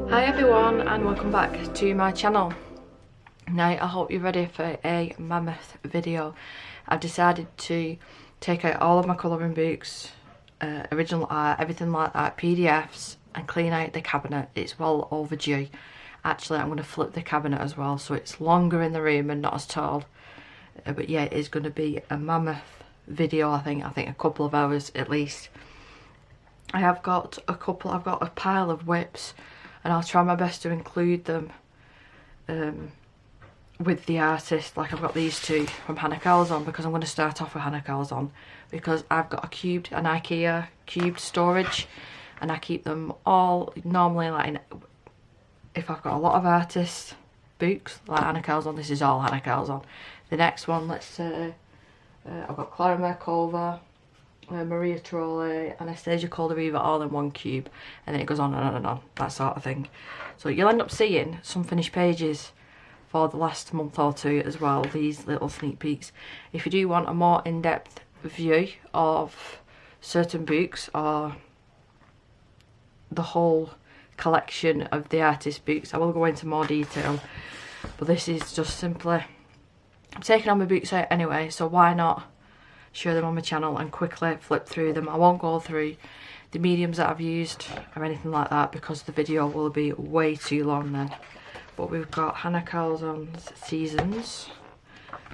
Hi everyone and welcome back to my channel. Now I hope you're ready for a mammoth video. I've decided to take out all of my colouring books, original art, everything like that, PDFs, and clean out the cabinet. It's well overdue. Actually I'm going to flip the cabinet as well so it's longer in the room and not as tall. But yeah, it is going to be a mammoth video. I think a couple of hours at least. I've got a pile of whips, and I'll try my best to include them with the artist. Like I've got these two from Hanna Karlzon because I'm going to start off with Hanna Karlzon because I've got an IKEA cubed storage, and I keep them all normally like if I've got a lot of artists books like Hanna Karlzon. This is all Hanna Karlzon. The next one, let's say I've got Klara Markova, Maria Trolle, Anastasia Caldereva, all in one cube, and then it goes on and on and on, that sort of thing. So you'll end up seeing some finished pages for the last month or two as well, these little sneak peeks. If you do want a more in-depth view of certain books or the whole collection of the artist books, I will go into more detail, but this is just simply, I'm taking all my books out anyway, so why not show them on my channel and quickly flip through them. I won't go through the mediums that I've used or anything like that because the video will be way too long then. But we've got Hanna Karlzon's Seasons.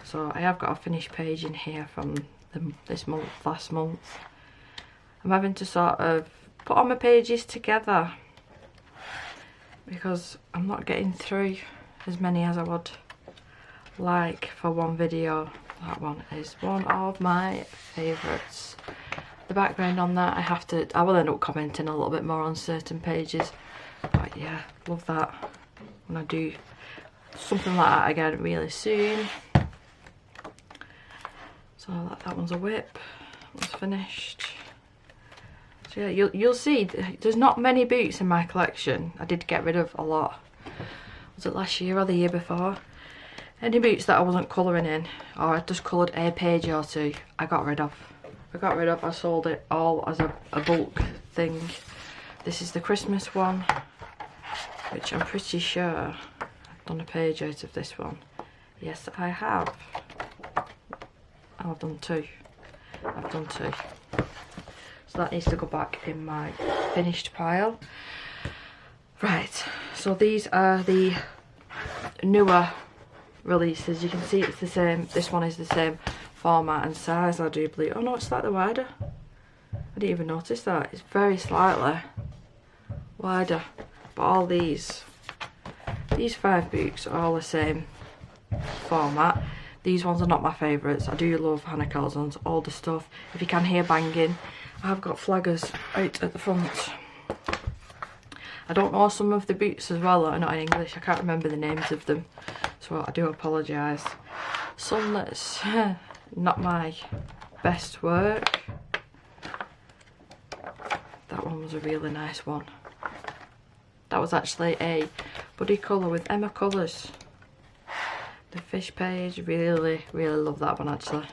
So I have got a finished page in here from last month. I'm having to sort of put all my pages together because I'm not getting through as many as I would like for one video. That one is one of my favourites. The background on that, I will end up commenting a little bit more on certain pages. But yeah, love that. When I do something like that again really soon. So that one's a whip. That's finished. So yeah, you'll see there's not many books in my collection. I did get rid of a lot. Was it last year or the year before? Any books that I wasn't colouring in, or I just coloured a page or two, I got rid of. I sold it all as a bulk thing. This is the Christmas one, which I'm pretty sure I've done a page out of this one. Yes, I have. Oh, I've done two. So that needs to go back in my finished pile. Right, so these are the newer releases. You can see it's the same, this one is the same format and size, I do believe. Oh no, it's slightly wider. I didn't even notice that. It's very slightly wider. But all these 5 books are all the same format. These ones are not my favourites. I do love Hanna Karlzon's older stuff. If you can hear banging, I've got flaggers out at the front. I don't know some of the books as well that are not in English. I can't remember the names of them, so I do apologise. Some that's not my best work. That one was a really nice one. That was actually a buddy colour with Emma Colours. The fish page, really love that one actually.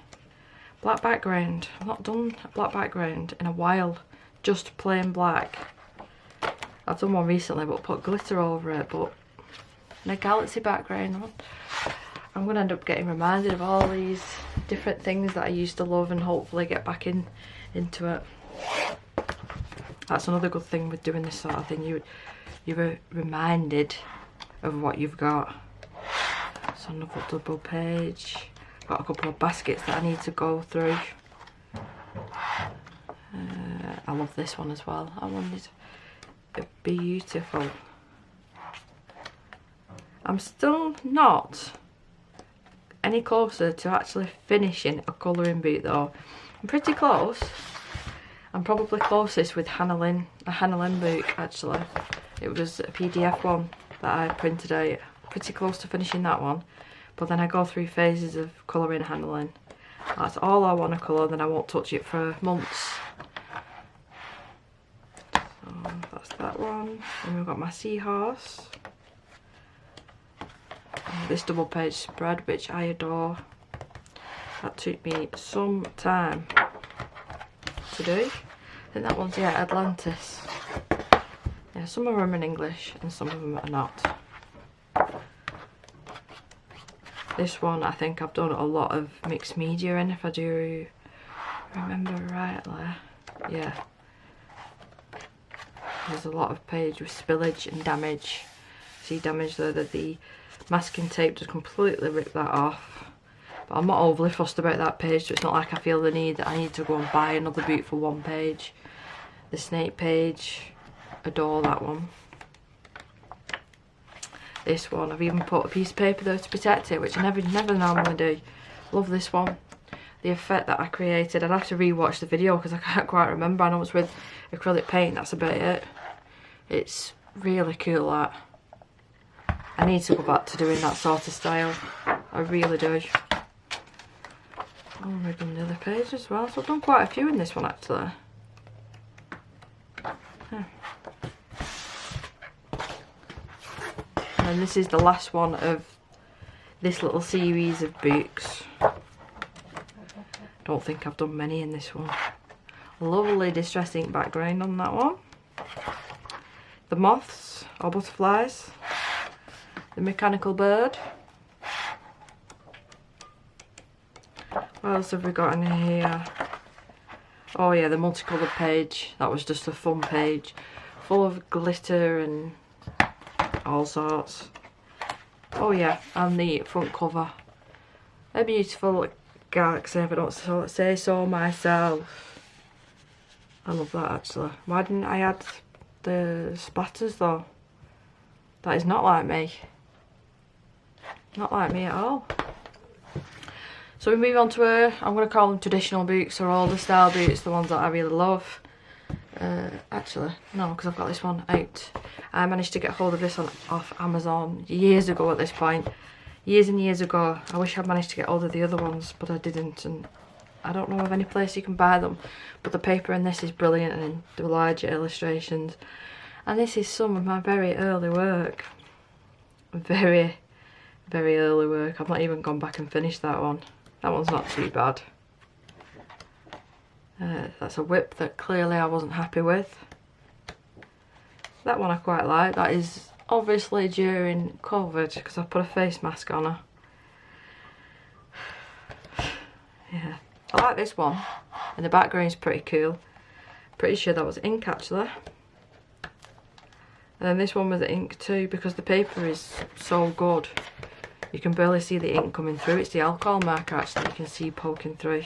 Black background. I've not done a black background in a while. Just plain black. I've done one recently but put glitter over it, but in a galaxy background. I'm going to end up getting reminded of all these different things that I used to love and hopefully get back into it. That's another good thing with doing this sort of thing. You're reminded of what you've got. So another double page. Got a couple of baskets that I need to go through. I love this one as well. That one is beautiful. I'm still not any closer to actually finishing a colouring book though. I'm pretty close. I'm probably closest with a Hanna Lynn book actually. It was a PDF one that I printed out. Pretty close to finishing that one. But then I go through phases of colouring Hanna Lynn. That's all I want to colour, then I won't touch it for months. So that's that one. And we've got my seahorse. And this double page spread, which I adore. That took me some time to do. I think that one's, yeah, Atlantis. Yeah, some of them are in English and some of them are not. This one I think I've done a lot of mixed media in, if I do remember rightly. Yeah. There's a lot of page with spillage and damage. See damage there, that the masking tape just completely ripped that off. But I'm not overly fussed about that page, so it's not like I feel the need that I need to go and buy another book for one page. The snake page, adore that one. This one, I've even put a piece of paper there to protect it, which I never normally do. Love this one. The effect that I created, I'd have to rewatch the video because I can't quite remember. I know it's with acrylic paint, that's about it. It's really cool, that. I need to go back to doing that sort of style. I really do. Oh, we've done the other page as well. So I've done quite a few in this one, actually. And this is the last one of this little series of books. Don't think I've done many in this one. Lovely distress ink background on that one. The moths or butterflies. The mechanical bird. What else have we got in here? Oh yeah, the multicoloured page. That was just a fun page, full of glitter and all sorts. Oh yeah, and the front cover. A beautiful galaxy, if I don't say so myself. I love that, actually. Why didn't I add the splatters though? That is not like me. Not like me at all. So we move on to I'm going to call them traditional boots, or older style boots, the ones that I really love. Actually, no, because I've got this one out. I managed to get hold of this off Amazon years ago at this point. Years and years ago. I wish I'd managed to get hold of the other ones, but I didn't, and I don't know of any place you can buy them. But the paper in this is brilliant, and the larger illustrations. And this is some of my very early work. Very, very early work. I've not even gone back and finished that one. That one's not too bad. That's a whip that clearly I wasn't happy with. That one I quite like. That is obviously during COVID because I put a face mask on her. Yeah, I like this one, and the background's pretty cool. Pretty sure that was ink actually. And then this one was ink too, because the paper is so good. You can barely see the ink coming through. It's the alcohol marker actually you can see poking through.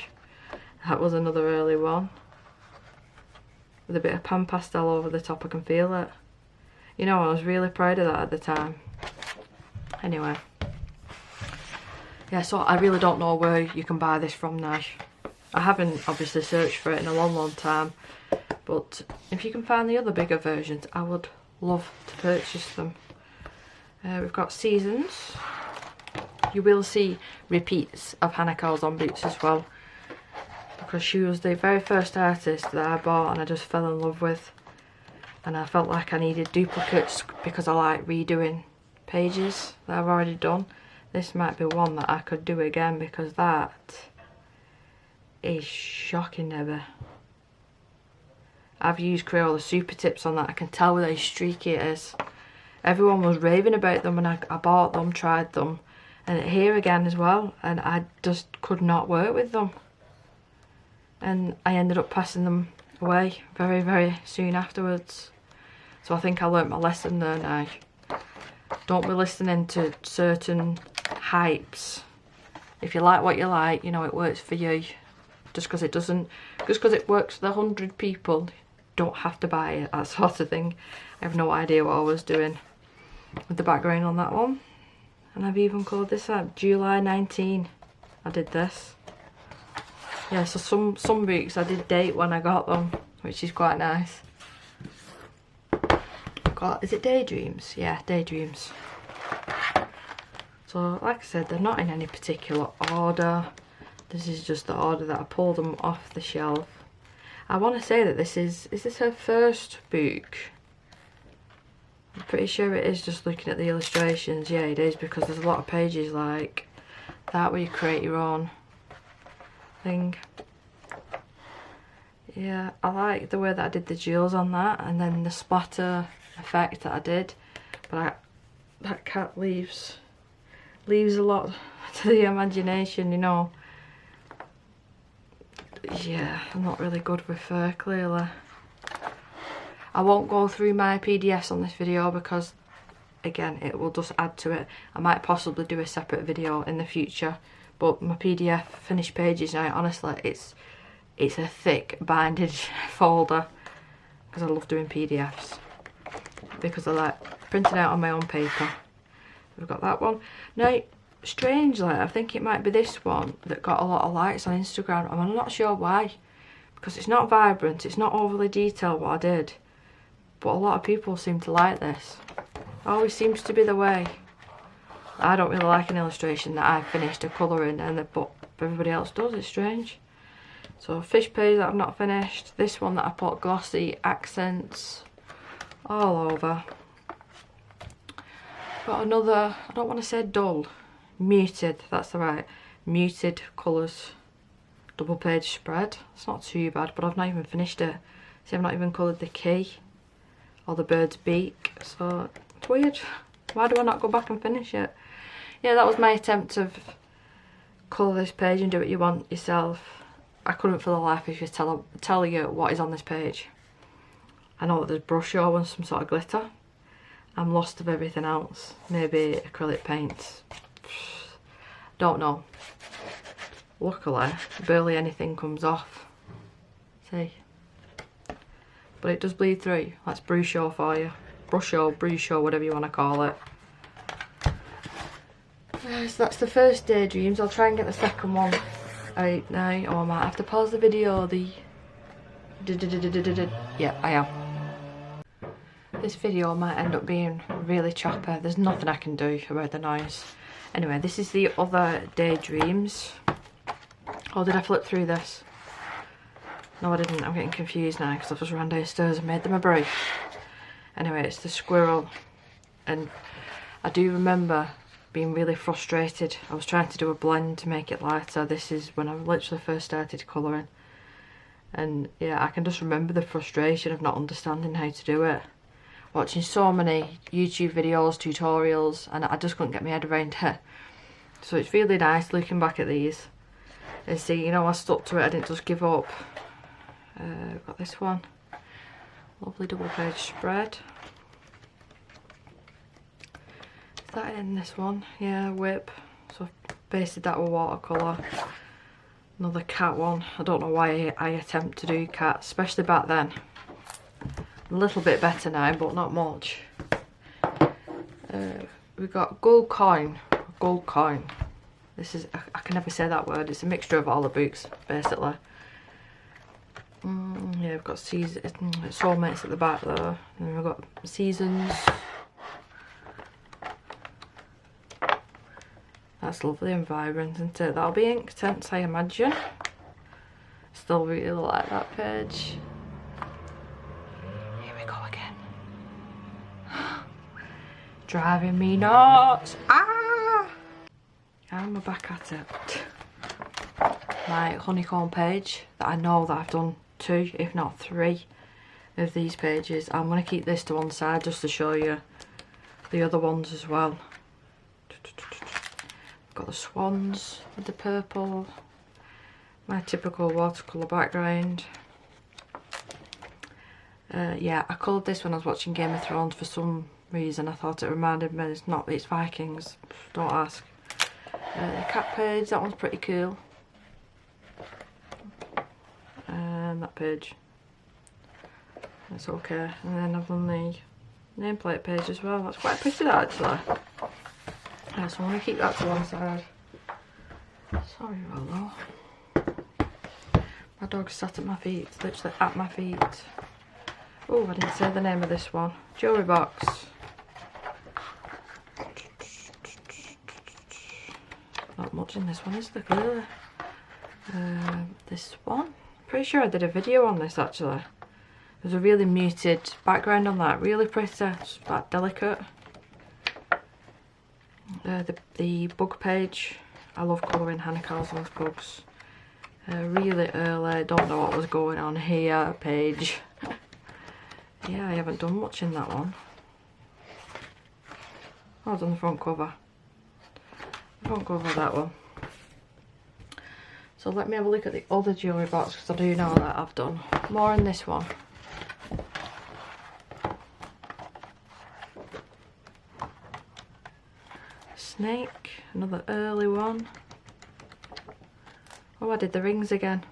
That was another early one. With a bit of pan pastel over the top, I can feel it. You know, I was really proud of that at the time. Anyway. Yeah, so I really don't know where you can buy this from now. I haven't obviously searched for it in a long, long time. But if you can find the other bigger versions, I would love to purchase them. We've got Seasons. You will see repeats of Hanna Karlzon boots as well, because she was the very first artist that I bought and I just fell in love with, and I felt like I needed duplicates because I like redoing pages that I've already done. This might be one that I could do again because that is shocking, never. I've used Crayola Super Tips on that. I can tell with how streaky it is. Everyone was raving about them when I bought them, tried them, and here again as well, and I just could not work with them. And I ended up passing them away very, very soon afterwards. So I think I learnt my lesson there now. Don't be listening to certain hypes. If you like what you like, you know it works for you. Just because it doesn't, just because it works for the 100 people, don't have to buy it, that sort of thing. I have no idea what I was doing with the background on that one. And I've even called this out July 19. I did this. Yeah, so some books I did date when I got them, which is quite nice. Is it Daydreams? Yeah, Daydreams. So like I said, they're not in any particular order. This is just the order that I pulled them off the shelf. I want to say that this is this her first book? I'm pretty sure it is, just looking at the illustrations. Yeah, it is, because there's a lot of pages like that where you create your own thing. Yeah, I like the way that I did the jewels on that, and then the splatter effect that I did. But that cat leaves a lot to the imagination, you know. Yeah, I'm not really good with fur, clearly. I won't go through my PDFs on this video because, again, it will just add to it. I might possibly do a separate video in the future, but my PDF finished pages now, honestly, it's a thick binded folder because I love doing PDFs, because I like printing out on my own paper. We've got that one. Now, strangely, I think it might be this one that got a lot of likes on Instagram, and I'm not sure why, because it's not vibrant, it's not overly detailed what I did, but a lot of people seem to like this. Always seems to be the way. I don't really like an illustration that I've finished a colouring but everybody else does. It's strange. So fish page that I've not finished. This one that I put glossy accents all over. Got another, I don't want to say dull, muted, that's the right, muted colours. Double page spread. It's not too bad, but I've not even finished it. See, I've not even coloured the key or the bird's beak, so it's weird. Why do I not go back and finish it? Yeah, that was my attempt to colour this page and do what you want yourself. I couldn't for the life of you tell you what is on this page. I know that there's brush over and some sort of glitter. I'm lost of everything else. Maybe acrylic paints. Don't know. Luckily, barely anything comes off. See? But it does bleed through. That's brush show for you. Brush show, bruise show, whatever you want to call it. So that's the first daydreams. I'll try and get the second one out now. Oh, I might have to pause the video. Yeah, I am. This video might end up being really choppy. There's nothing I can do about the noise. Anyway, this is the other daydreams. Oh, did I flip through this? No, I didn't. I'm getting confused now because I've just ran downstairs and made them a brew. Anyway, it's the squirrel. And I do remember being really frustrated. I was trying to do a blend to make it lighter. This is when I literally first started colouring. And yeah, I can just remember the frustration of not understanding how to do it. Watching so many YouTube videos, tutorials, and I just couldn't get my head around it. So it's really nice looking back at these and see, you know, I stuck to it, I didn't just give up. Got this one. Lovely double page spread. Is that in this one? Yeah, whip. So I've pasted that with watercolour. Another cat one. I don't know why I attempt to do cats, especially back then. A little bit better now, but not much. We've got gold coin. Gold coin. This is, I can never say that word. It's a mixture of all the books, basically. Yeah, we've got soulmates at the back there. And then we've got seasons. That's lovely and vibrant, isn't it? That'll be ink tints, I imagine. Still really like that page. Here we go again. Driving me nuts. Ah! And we're back at it. My honeycomb page that I know that I've done 2, if not 3 of these pages. I'm going to keep this to one side just to show you the other ones as well. Got the swans with the purple, my typical watercolour background. Yeah, I coloured this when I was watching Game of Thrones for some reason. I thought it reminded me, it's Vikings, don't ask. The cat page, that one's pretty cool. And that page, that's okay. And then I've done the nameplate page as well. That's quite pretty, that actually. So I'm going to keep that to one side. Sorry, Rollo. My dog's sat at my feet, literally at my feet. Oh, I didn't say the name of this one. Jewellery box. Not much in this one, is there, clearly? This one. Pretty sure I did a video on this actually. There's a really muted background on that, really pretty, just that delicate. The bug page. I love colouring Hanna Karlzon's bugs. Really early, don't know what was going on here, page. Yeah, I haven't done much in that one. I was on the front cover. Front cover of that one. So let me have a look at the other jewellery box, because I do know that I've done more in this one. Snake, another early one. Oh, I did the rings again.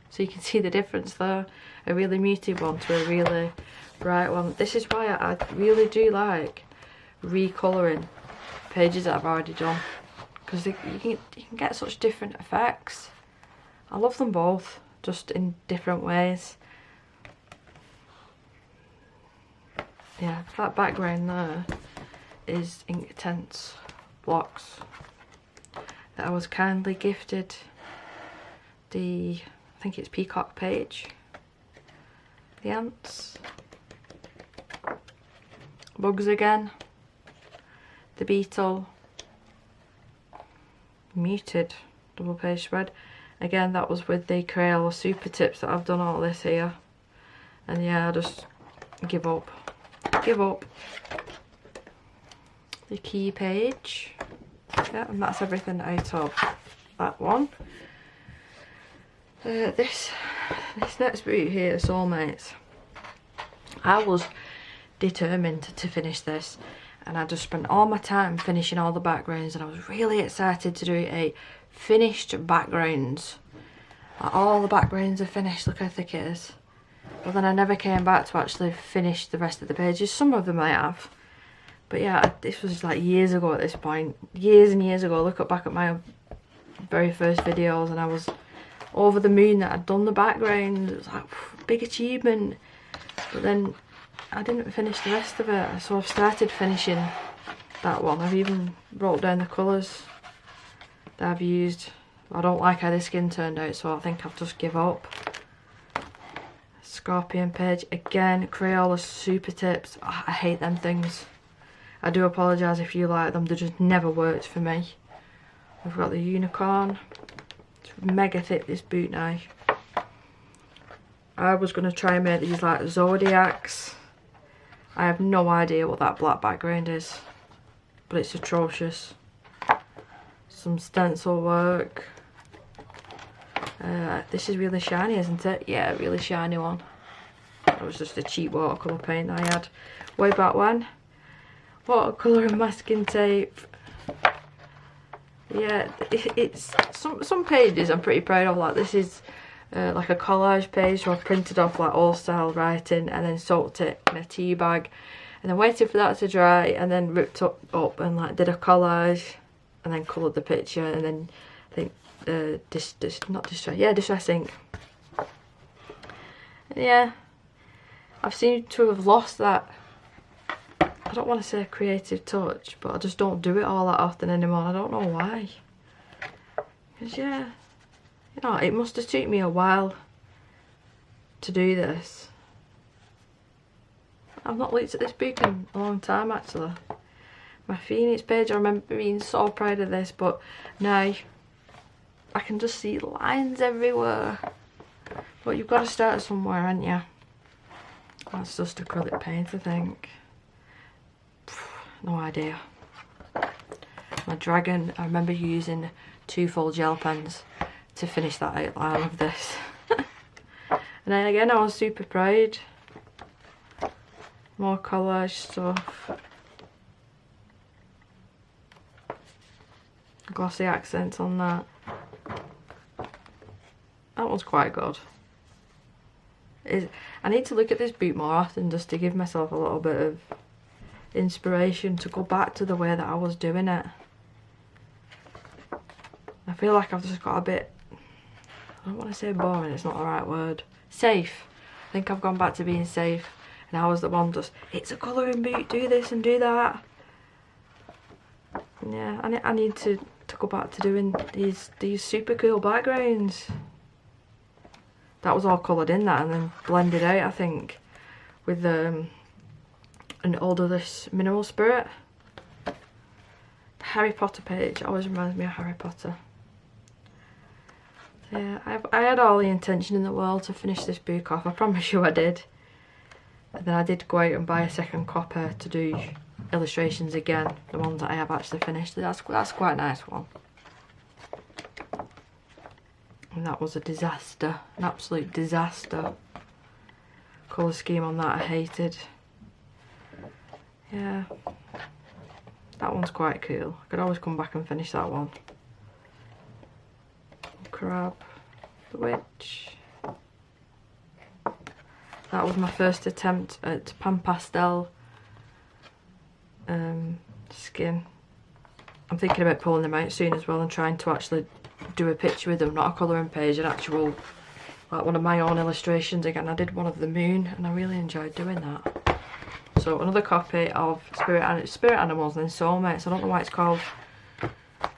So you can see the difference there. A really muted one to a really bright one. This is why I really do like recolouring pages that I've already done. Because you can get such different effects. I love them both, just in different ways. Yeah, that background there is Inktense blocks that I was kindly gifted. I think it's peacock page, the ants, bugs again, the beetle, muted double page spread. Again, that was with the Crayola super tips that I've done all this here. And yeah, I just give up. Give up. The key page. Yeah, and that's everything out of that one. This next boot here, Soulmates. I was determined to finish this, and I just spent all my time finishing all the backgrounds, and I was really excited to do a finished backgrounds. Like, all the backgrounds are finished, look how thick it is. But then I never came back to actually finish the rest of the pages. Some of them I have. But yeah, this was like years ago at this point. Years and years ago. Look back at my very first videos, and I was over the moon that I'd done the background. It was like, big achievement. But then I didn't finish the rest of it. So I've started finishing that one. I've even wrote down the colours that I've used. I don't like how the skin turned out, so I think I'll just give up. Scorpion page again, Crayola super tips. Oh, I hate them things. I do apologise if you like them, they just never worked for me. We've got the unicorn. It's mega thick, this boot now. I was going to try and make these like zodiacs. I have no idea what that black background is, but it's atrocious. Some stencil work. This is really shiny, isn't it? Yeah, really shiny one. That was just a cheap watercolour paint I had way back when. Watercolour and masking tape. Yeah, it's some pages I'm pretty proud of. Like this is like a collage page, so I printed off like old style writing and then soaked it in a tea bag, and then waited for that to dry, and then ripped up and like did a collage, and then coloured the picture, and then I think distress ink. And yeah, I've seemed to have lost that, I don't want to say creative touch, but I just don't do it all that often anymore. I don't know why. Because yeah, you know, it must have taken me a while to do this. I've not looked at this book in a long time actually. My Phoenix page, I remember being so proud of this, but now I can just see lines everywhere. But you've got to start somewhere, haven't you? That's just acrylic paint, I think. No idea. My dragon, I remember using 2 full gel pens to finish that outline of this. And then again, I was super proud. More collage stuff. Glossy accents on that. That was quite good. I need to look at this boot more often just to give myself a little bit of inspiration to go back to the way that I was doing it. I feel like I've just got a bit, I don't want to say boring, it's not the right word. Safe. I think I've gone back to being safe, and I was the one just, it's a colouring boot, do this and do that. Yeah, I need to go back to doing these super cool backgrounds. That was all coloured in that and then blended out, I think, with an odorless mineral spirit. The Harry Potter page always reminds me of Harry Potter. Yeah, I had all the intention in the world to finish this book off, I promise you I did. And then I did go out and buy a second copy to do illustrations again, the ones that I have actually finished. That's quite a nice one. And that was a disaster, an absolute disaster. Colour scheme on that I hated. Yeah, that one's quite cool. I could always come back and finish that one. Crab, the witch. That was my first attempt at pan pastel skin. I'm thinking about pulling them out soon as well and trying to actually do a picture with them, not a colouring page, an actual, like one of my own illustrations again. I did one of the moon and I really enjoyed doing that. So another copy of Spirit Animals and then Soulmates. I don't know why it's called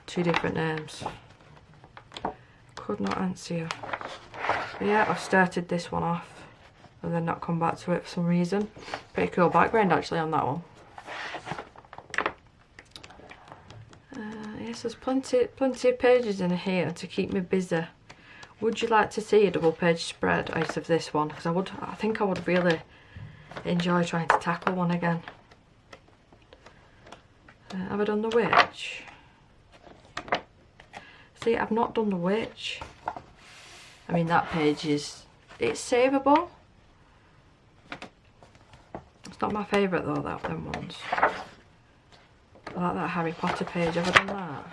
two different names. Could not answer you. But yeah, I've started this one off and then not come back to it for some reason. Pretty cool background actually on that one. Yes, there's plenty of pages in here to keep me busy. Would you like to see a double page spread out of this one? Because I think I would really enjoy trying to tackle one again. Have I done the witch? See, I've not done the witch. I mean, that page it's savable. It's not my favourite though, them ones. I like that Harry Potter page. Have I done that?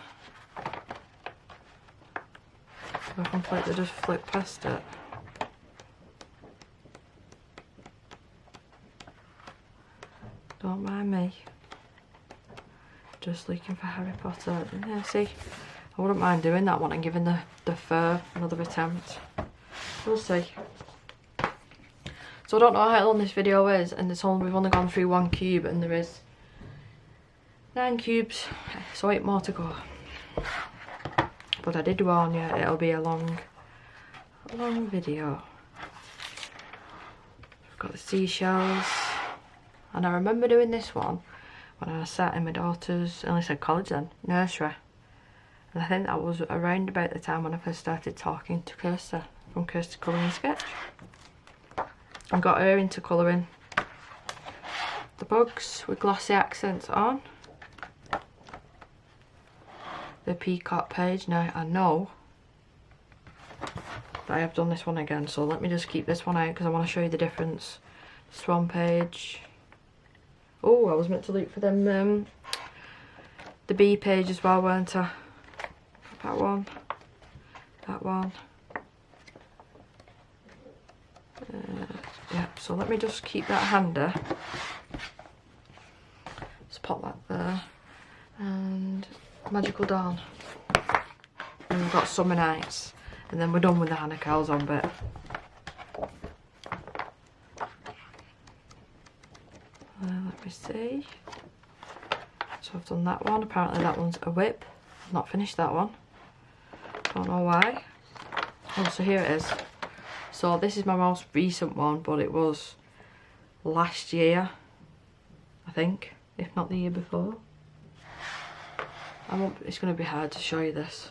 Have I completely just flicked past it? Don't mind me. Just looking for Harry Potter. Yeah, see, I wouldn't mind doing that one and giving the fur another attempt. We'll see. So I don't know how long this video is, and we've only gone through one cube, and there is 9 cubes, so 8 more to go. But I did warn you, it'll be a long video. I've got the seashells, and I remember doing this one when I sat in my daughter's, I only said college then, nursery. And I think that was around about the time when I first started talking to Kirsty from Kirsty Colouring Sketch. I got her into colouring the bugs with glossy accents on. The peacock page. Now I know that I have done this one again, so let me just keep this one out because I want to show you the difference. Swan page. Oh, I was meant to look for them the bee page as well, weren't I? That one, that one. Yeah, so let me just keep that handy. Just pop that there. And Magical Dawn. And we've got Summer Nights. And then we're done with the Hanna Karlzon bit. Let me see. So I've done that one. Apparently that one's a whip. I've not finished that one. Don't know why. Oh, so here it is. So this is my most recent one, but it was last year, I think, if not the year before. It's going to be hard to show you this,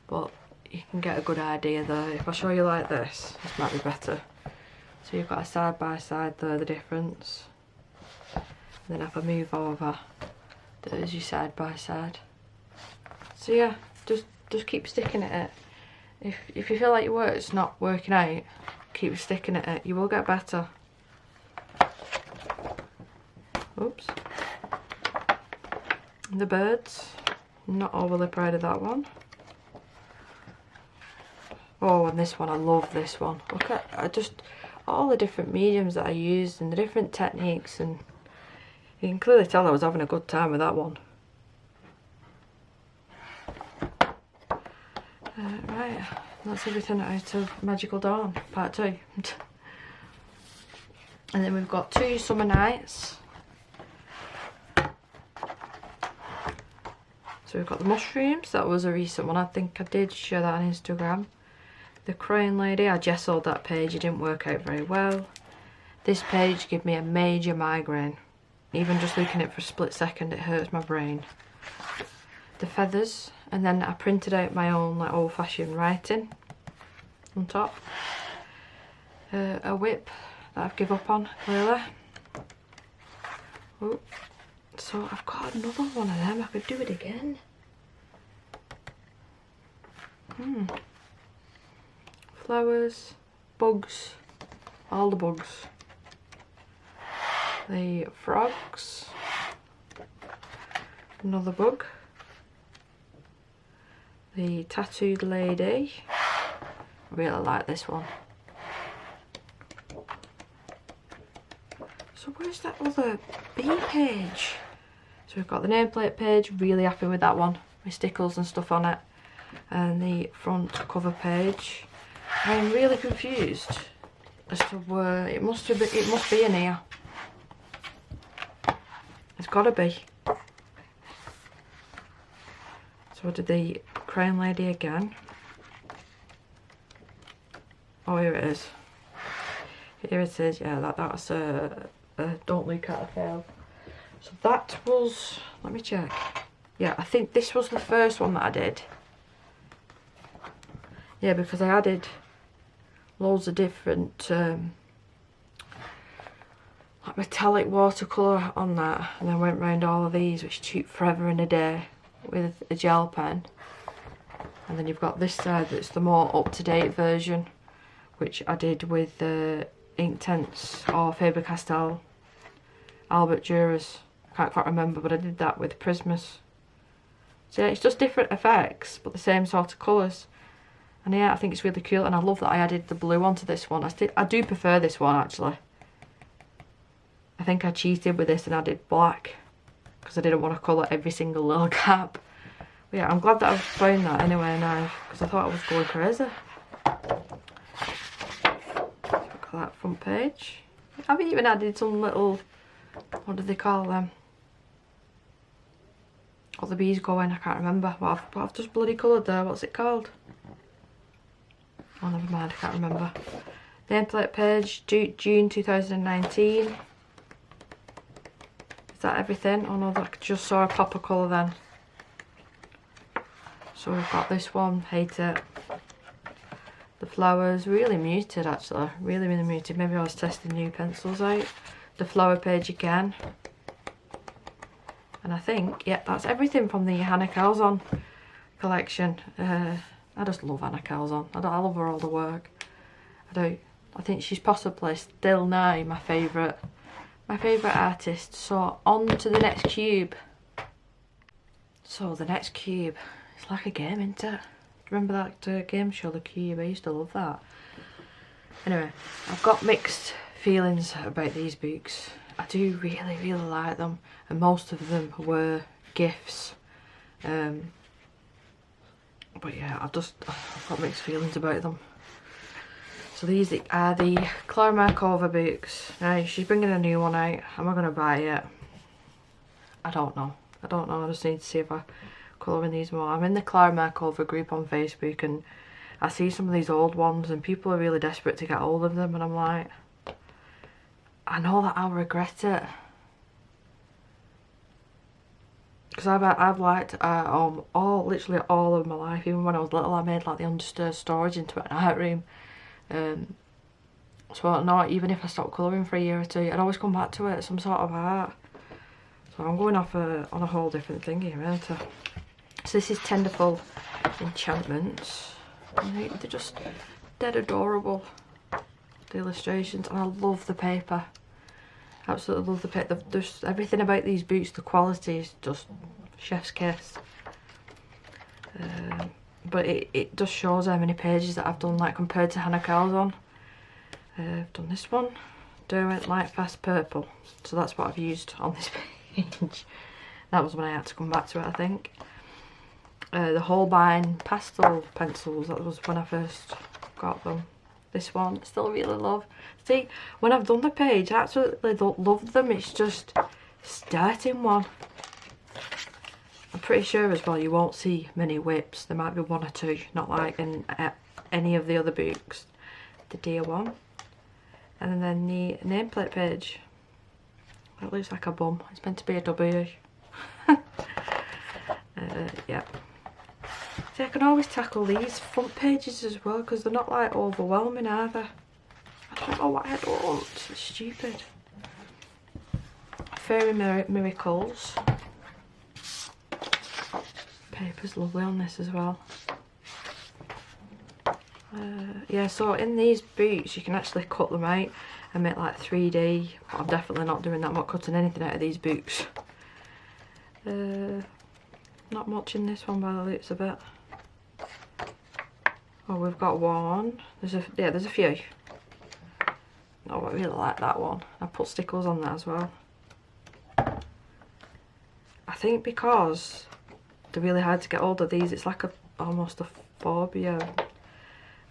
but you can get a good idea there. If I show you like this might be better. So you've got a side by side there, the difference. And then if I move over, there's your side by side. So yeah, just keep sticking at it. If you feel like your work's not working out, keep sticking at it. You will get better. Oops. The birds. Not overly proud of that one. Oh, and this one, I love this one. Look at all the different mediums that I used and the different techniques, and you can clearly tell I was having a good time with that one. Right, that's everything out of Magical Dawn, part 2. And then we've got 2 Summer Nights. So we've got the mushrooms, that was a recent one, I think I did share that on Instagram. The Crayon Lady, I gessoed that page, it didn't work out very well. This page gave me a major migraine. Even just looking at it for a split second, it hurts my brain. The feathers, and then I printed out my own like old-fashioned writing. on top. A whip that I've given up on, clearly. Oh, so I've got another one of them. I could do it again. Flowers, bugs, all the bugs. The frogs, another bug. The tattooed lady. I really like this one. So where's that other bee page? So we've got the nameplate page, really happy with that one, with stickers and stuff on it. And the front cover page. I'm really confused as to where it must be in here. It's gotta be. So I did the crown lady again. Oh, here it is. Here it is. Yeah, that's Don't Look at a Fail. So that was, let me check. Yeah, I think this was the first one that I did. Yeah, because I added loads of different like metallic watercolour on that, and then went round all of these, which took forever and a day, with a gel pen. And then you've got this side that's the more up-to-date version, which I did with Inktense or Faber-Castell Albert Duras. I can't quite remember, but I did that with Prismas. So yeah, it's just different effects, but the same sort of colours. And yeah, I think it's really cool, and I love that I added the blue onto this one. I do prefer this one, actually. I think I cheated with this and added black, because I didn't want to colour every single little gap. But yeah, I'm glad that I've found that anyway now, because I thought I was going crazy. Look at that front page. I've even added some little, what do they call them? What the bees go in, I can't remember. What I've just bloody coloured there, what's it called? Oh, never mind, I can't remember. Nameplate page, June 2019. Is that everything? Oh no, that just saw a pop of colour then. So we've got this one, hate it. The flowers, really muted actually, really muted. Maybe I was testing new pencils out. The flower page again. And I think, yeah, that's everything from the Hanna Karlzon collection. I just love Hanna Karlzon. I love her all the work. I do. I think she's possibly still now my favourite artist. So on to the next cube. So the next cube, it's like a game, isn't it? Remember that game show, The Cube? I used to love that. Anyway, I've got mixed feelings about these books. I do really like them, and most of them were gifts. But yeah, I've got mixed feelings about them. So these are the Klara Markova books. Now, she's bringing a new one out. Am I going to buy it? I don't know. I just need to see if I colour in these more. I'm in the Klara Markova group on Facebook, and I see some of these old ones, and people are really desperate to get hold of them, and I'm like, I know that I'll regret it. Because I've liked literally all of my life. Even when I was little, I made like the understairs storage into an art room. So no, even if I stopped colouring for a year or two, I'd always come back to it, some sort of art. So I'm going off on a whole different thing here, aren't I? So this is Tenderful Enchantments. And they're just dead adorable, the illustrations, and I love the paper. Absolutely love the paper. Just everything about these books, the quality is just chef's kiss. But it just shows how many pages that I've done, like compared to Hanna Karlzon. I've done this one, Derwent Light Fast Purple. So that's what I've used on this page. That was when I had to come back to it, I think. The Holbein pastel pencils, that was when I first got them. This one, I still really love. See, when I've done the page, I absolutely love them. It's just starting one. I'm pretty sure as well you won't see many whips. There might be one or two, not like in any of the other books. The deer one. And then the nameplate page. That looks like a bum. It's meant to be a W. Yeah. See, I can always tackle these front pages as well because they're not like overwhelming either. I don't know why I don't. It's stupid. Fairy Miracles. Paper's lovely on this as well. Yeah, so in these boots you can actually cut them out and make like 3D. But I'm definitely not doing that. I'm not cutting anything out of these boots. Not much in this one by the looks of it. Oh, we've got one. There's a few. Oh, I really like that one. I put stickers on that as well. I think because they're really hard to get hold of these, it's like almost a phobia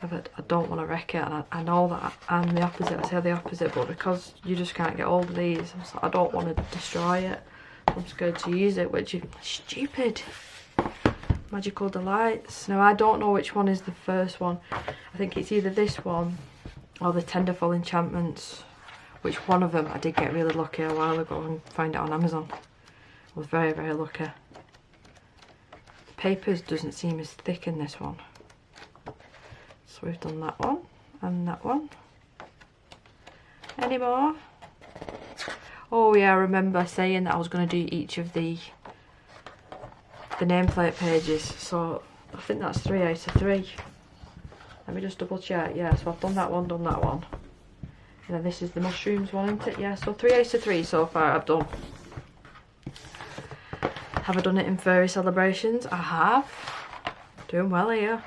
of it. I don't want to wreck it, and I know that I'm the opposite. I say the opposite, but because you just can't get hold of these, I don't want to destroy it. I'm scared to use it, which is stupid. Magical Delights. Now I don't know which one is the first one. I think it's either this one or the Tenderful Enchantments. Which one of them? I did get really lucky a while ago and find it on Amazon. I was very, very lucky. The papers doesn't seem as thick in this one. So we've done that one and that one. Any more? Oh yeah, I remember saying that I was going to do each of the nameplate pages, so I think that's 3 out of 3. Let me just double check. Yeah, so I've done that one, and then this is the mushrooms one, isn't it? Yeah, so 3 out of 3 so far I've done. Have I done it in furry celebrations? I have. Doing well here.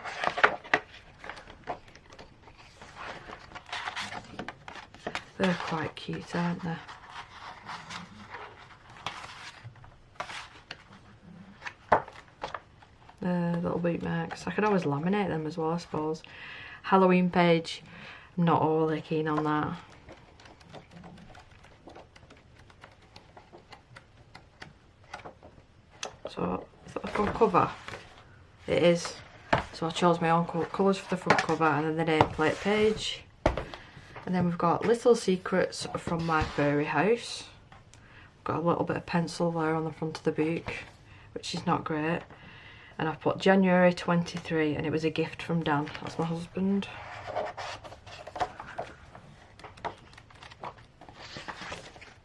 They're quite cute, aren't they? Little bootmarks. I could always laminate them as well, I suppose. Halloween page, I'm not overly keen on that. So for the front cover, it is. So I chose my own colours for the front cover, and then the nameplate page. And then we've got Little Secrets from My Furry House. Got a little bit of pencil there on the front of the book, which is not great. And I've put January 23, and it was a gift from Dan. That's my husband.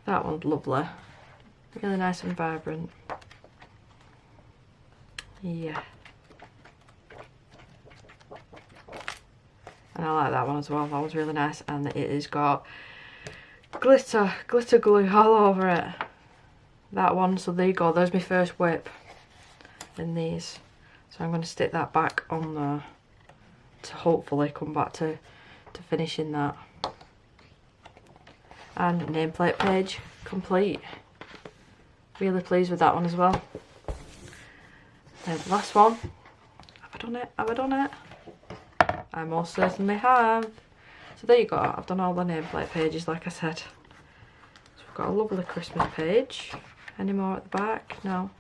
That one's lovely. Really nice and vibrant. Yeah. And I like that one as well. That one's really nice, and it has got glitter glue all over it. That one, so there you go. There's my first whip in these. So I'm going to stick that back on there to hopefully come back to finishing that. And nameplate page complete. Really pleased with that one as well. Then the last one. Have I done it? Have I done it? I most certainly have. So there you go. I've done all the nameplate pages like I said. So we've got a lovely Christmas page. Any more at the back? No.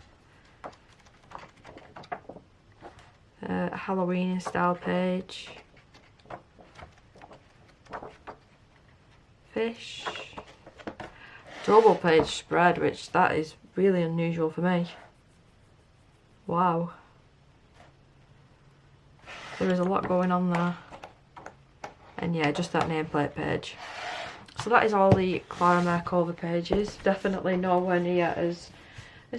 A Halloween style page. Fish. Double page spread, which that is really unusual for me. Wow. There is a lot going on there. And yeah, just that nameplate page. So that is all the Klara Markova pages. Definitely nowhere near as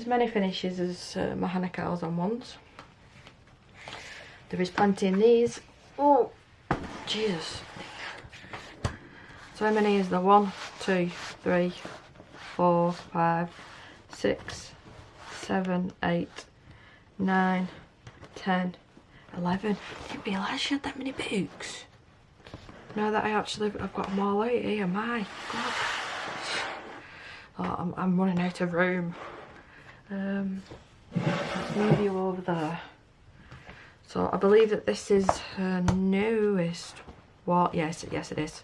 many finishes as my Hanna Karlzon ones. There is plenty in these. Oh, Jesus. So how many is there? 1, 2, 3, 4, 5, 6, 7, 8, 9, 10, 11. I didn't realise she had that many books. Now that I've got them all out here, my God. Oh, I'm running out of room. Let's move you over there. So I believe that this is her newest one. Yes it is.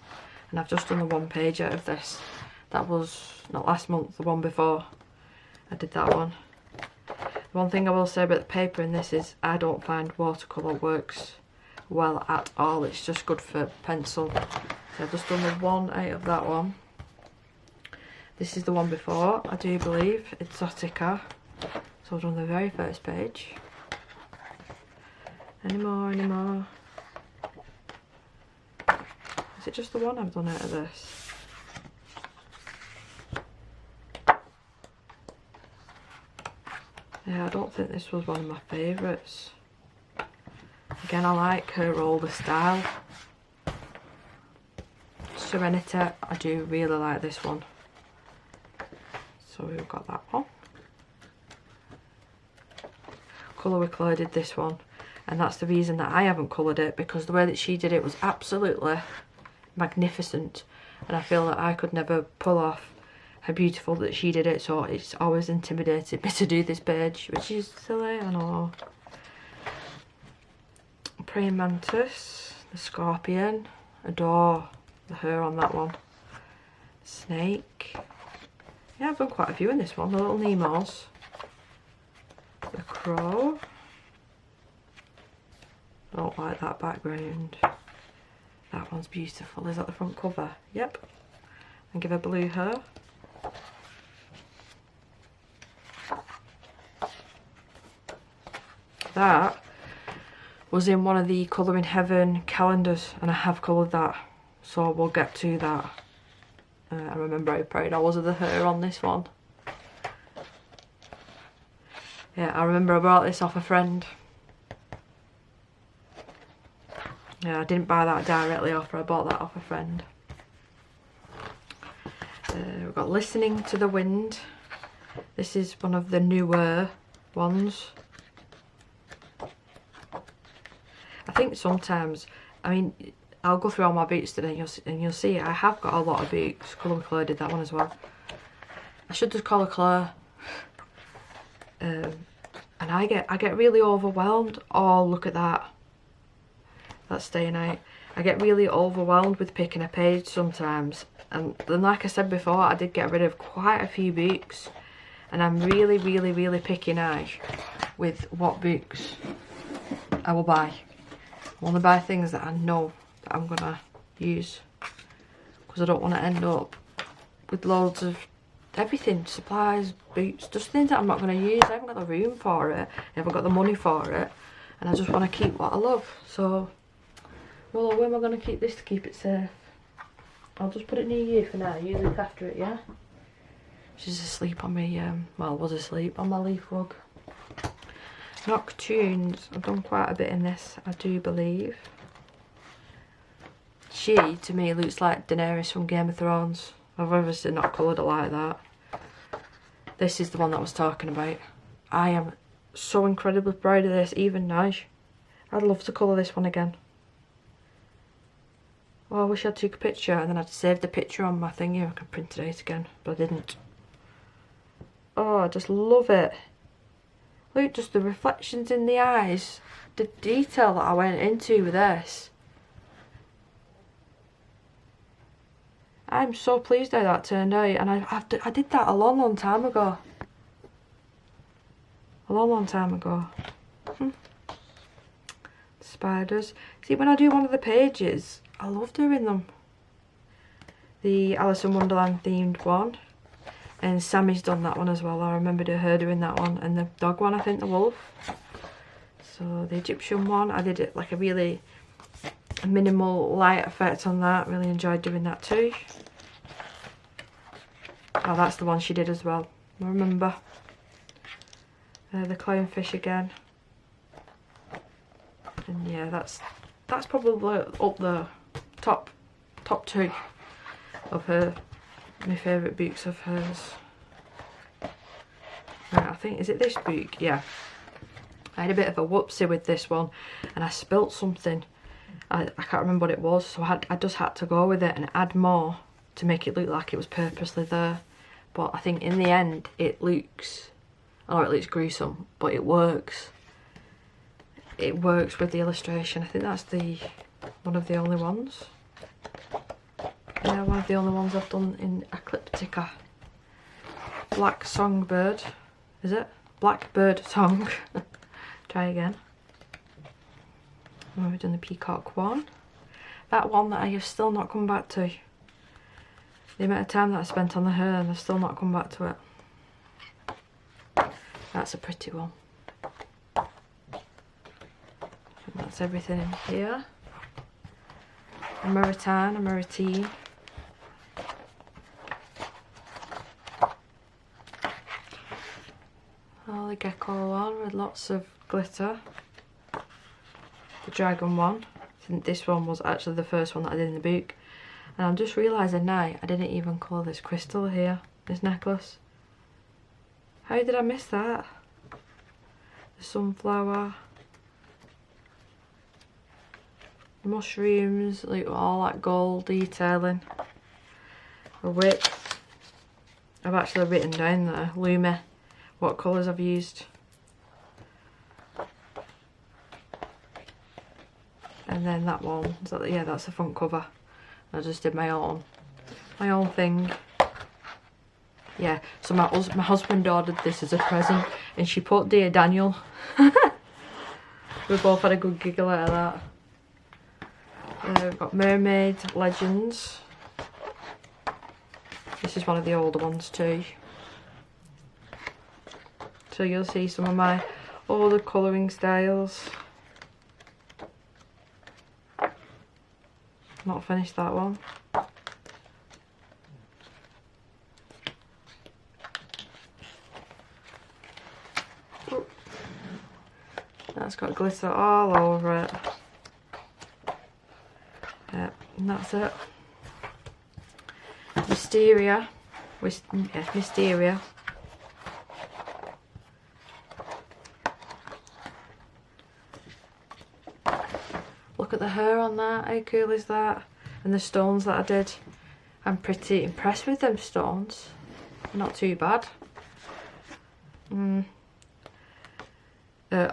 And I've just done the one page out of this. That was not last month, the one before I did that one. One thing I will say about the paper in this is I don't find watercolour works well at all. It's just good for pencil. So I've just done the one out of that one. This is the one before, I do believe, Exotica. So I've done the very first page. Any more, any more? Is it just the one I've done out of this? Yeah, I don't think this was one of my favourites. Again, I like her older style. Serenity, I do really like this one. So we've got that one. Colour we coloured this one, and that's the reason that I haven't coloured it, because the way that she did it was absolutely magnificent, and I feel that I could never pull off how beautiful that she did it, so it's always intimidated me to do this page, which is silly, I know. Praying mantis, the scorpion, adore the hair on that one. Snake, yeah, I've done quite a few in this one. The little Nemos, the crow. Don't like that background. That one's beautiful. Is that the front cover? Yep. And give her blue hair. That was in one of the Colour in Heaven calendars, and I have coloured that, so we'll get to that. I remember how proud I was of the hair on this one. Yeah, I remember I bought this off a friend. Yeah, I didn't buy that directly off her, I bought that off a friend. We've got Listening to the Wind. This is one of the newer ones. I think sometimes, I mean, I'll go through all my books today and you'll see I have got a lot of books. Claire did that one as well. I should just call her Claire. And I get really overwhelmed. Oh, look at that. That's staying out. I get really overwhelmed with picking a page sometimes. And then, like I said before, I did get rid of quite a few books. And I'm really, really, really picky now with what books I will buy. I want to buy things that I know that I'm going to use. Because I don't want to end up with loads of everything. Supplies, boots, just things that I'm not going to use. I haven't got the room for it. I haven't got the money for it. And I just want to keep what I love. So, well, where am I going to keep this to keep it safe? I'll just put it near you for now. You look after it, yeah? She's asleep on me, well, was asleep on my leaf rug. Nocturnes, I've done quite a bit in this, I do believe. She, to me, looks like Daenerys from Game of Thrones. I've obviously not coloured it like that. This is the one that I was talking about. I am so incredibly proud of this, even now. I'd love to colour this one again. Oh, I wish I took a picture and then I'd saved the picture on my thingy. I could print it out again, but I didn't. Oh, I just love it. Look, just the reflections in the eyes. The detail that I went into with this. I'm so pleased how that turned out, and I did that a long, long time ago. A long, long time ago. Spiders. See, when I do one of the pages, I love doing them. The Alice in Wonderland themed one. And Sammy's done that one as well. I remember her doing that one. And the dog one, I think, the wolf. So the Egyptian one, I did it like a really minimal light effect on that. Really enjoyed doing that too. Oh, that's the one she did as well. I remember. The clownfish again. And yeah, that's probably up the top two of her. My favourite books of hers. Right, I think, is it this book? Yeah. I had a bit of a whoopsie with this one and I spilt something. I can't remember what it was, so I just had to go with it and add more to make it look like it was purposely there. But I think in the end it looks, oh, it looks gruesome, but it works. It works with the illustration. I think that's one of the only ones. Yeah, one of the only ones I've done in Ecliptica. Black Songbird, is it? Blackbird Song. Try again. Oh, we've done the peacock one. That one that I have still not come back to. The amount of time that I spent on the hair and I've still not come back to it. That's a pretty one. That's everything in here. A Maritime, a Maritime. All the gecko one with lots of glitter. The dragon one. I think this one was actually the first one that I did in the book. And I'm just realising now I didn't even colour this crystal here, this necklace. How did I miss that? The sunflower. The mushrooms, like all that gold detailing. A whip. I've actually written down there, Lumi, what colours I've used. And then that one, so yeah, that's the front cover. I just did my own thing. Yeah, so my husband ordered this as a present, and she put Dear Daniel. We both had a good giggle out of that. We've got Mermaid Legends. This is one of the older ones too. So you'll see some of my older colouring styles. Not finished that one. Ooh. That's got glitter all over it. Yep, and that's it. Mysteria. Mysteria. Look at the hair on that, how cool is that? And the stones that I did. I'm pretty impressed with them stones. Not too bad.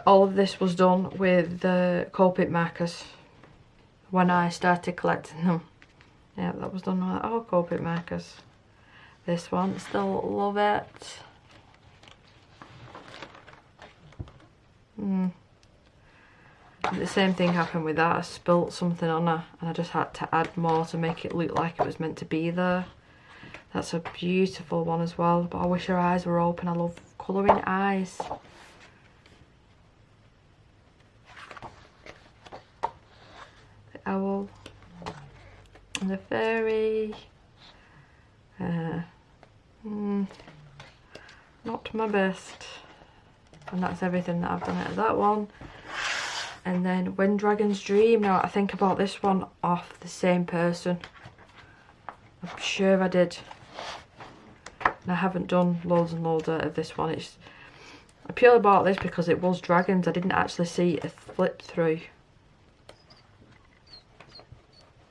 All of this was done with the Copic markers when I started collecting them. Yeah, that was done with all Copic markers. This one, still love it. The same thing happened with that. I spilt something on her and I just had to add more to make it look like it was meant to be there. That's a beautiful one as well, but I wish her eyes were open. I love colouring eyes. The owl and the fairy. Not my best. And that's everything that I've done out of that one. And then When Dragons Dream. Now I think I bought this one off the same person. I'm sure I did. And I haven't done loads and loads out of this one. I purely bought this because it was dragons. I didn't actually see a flip through.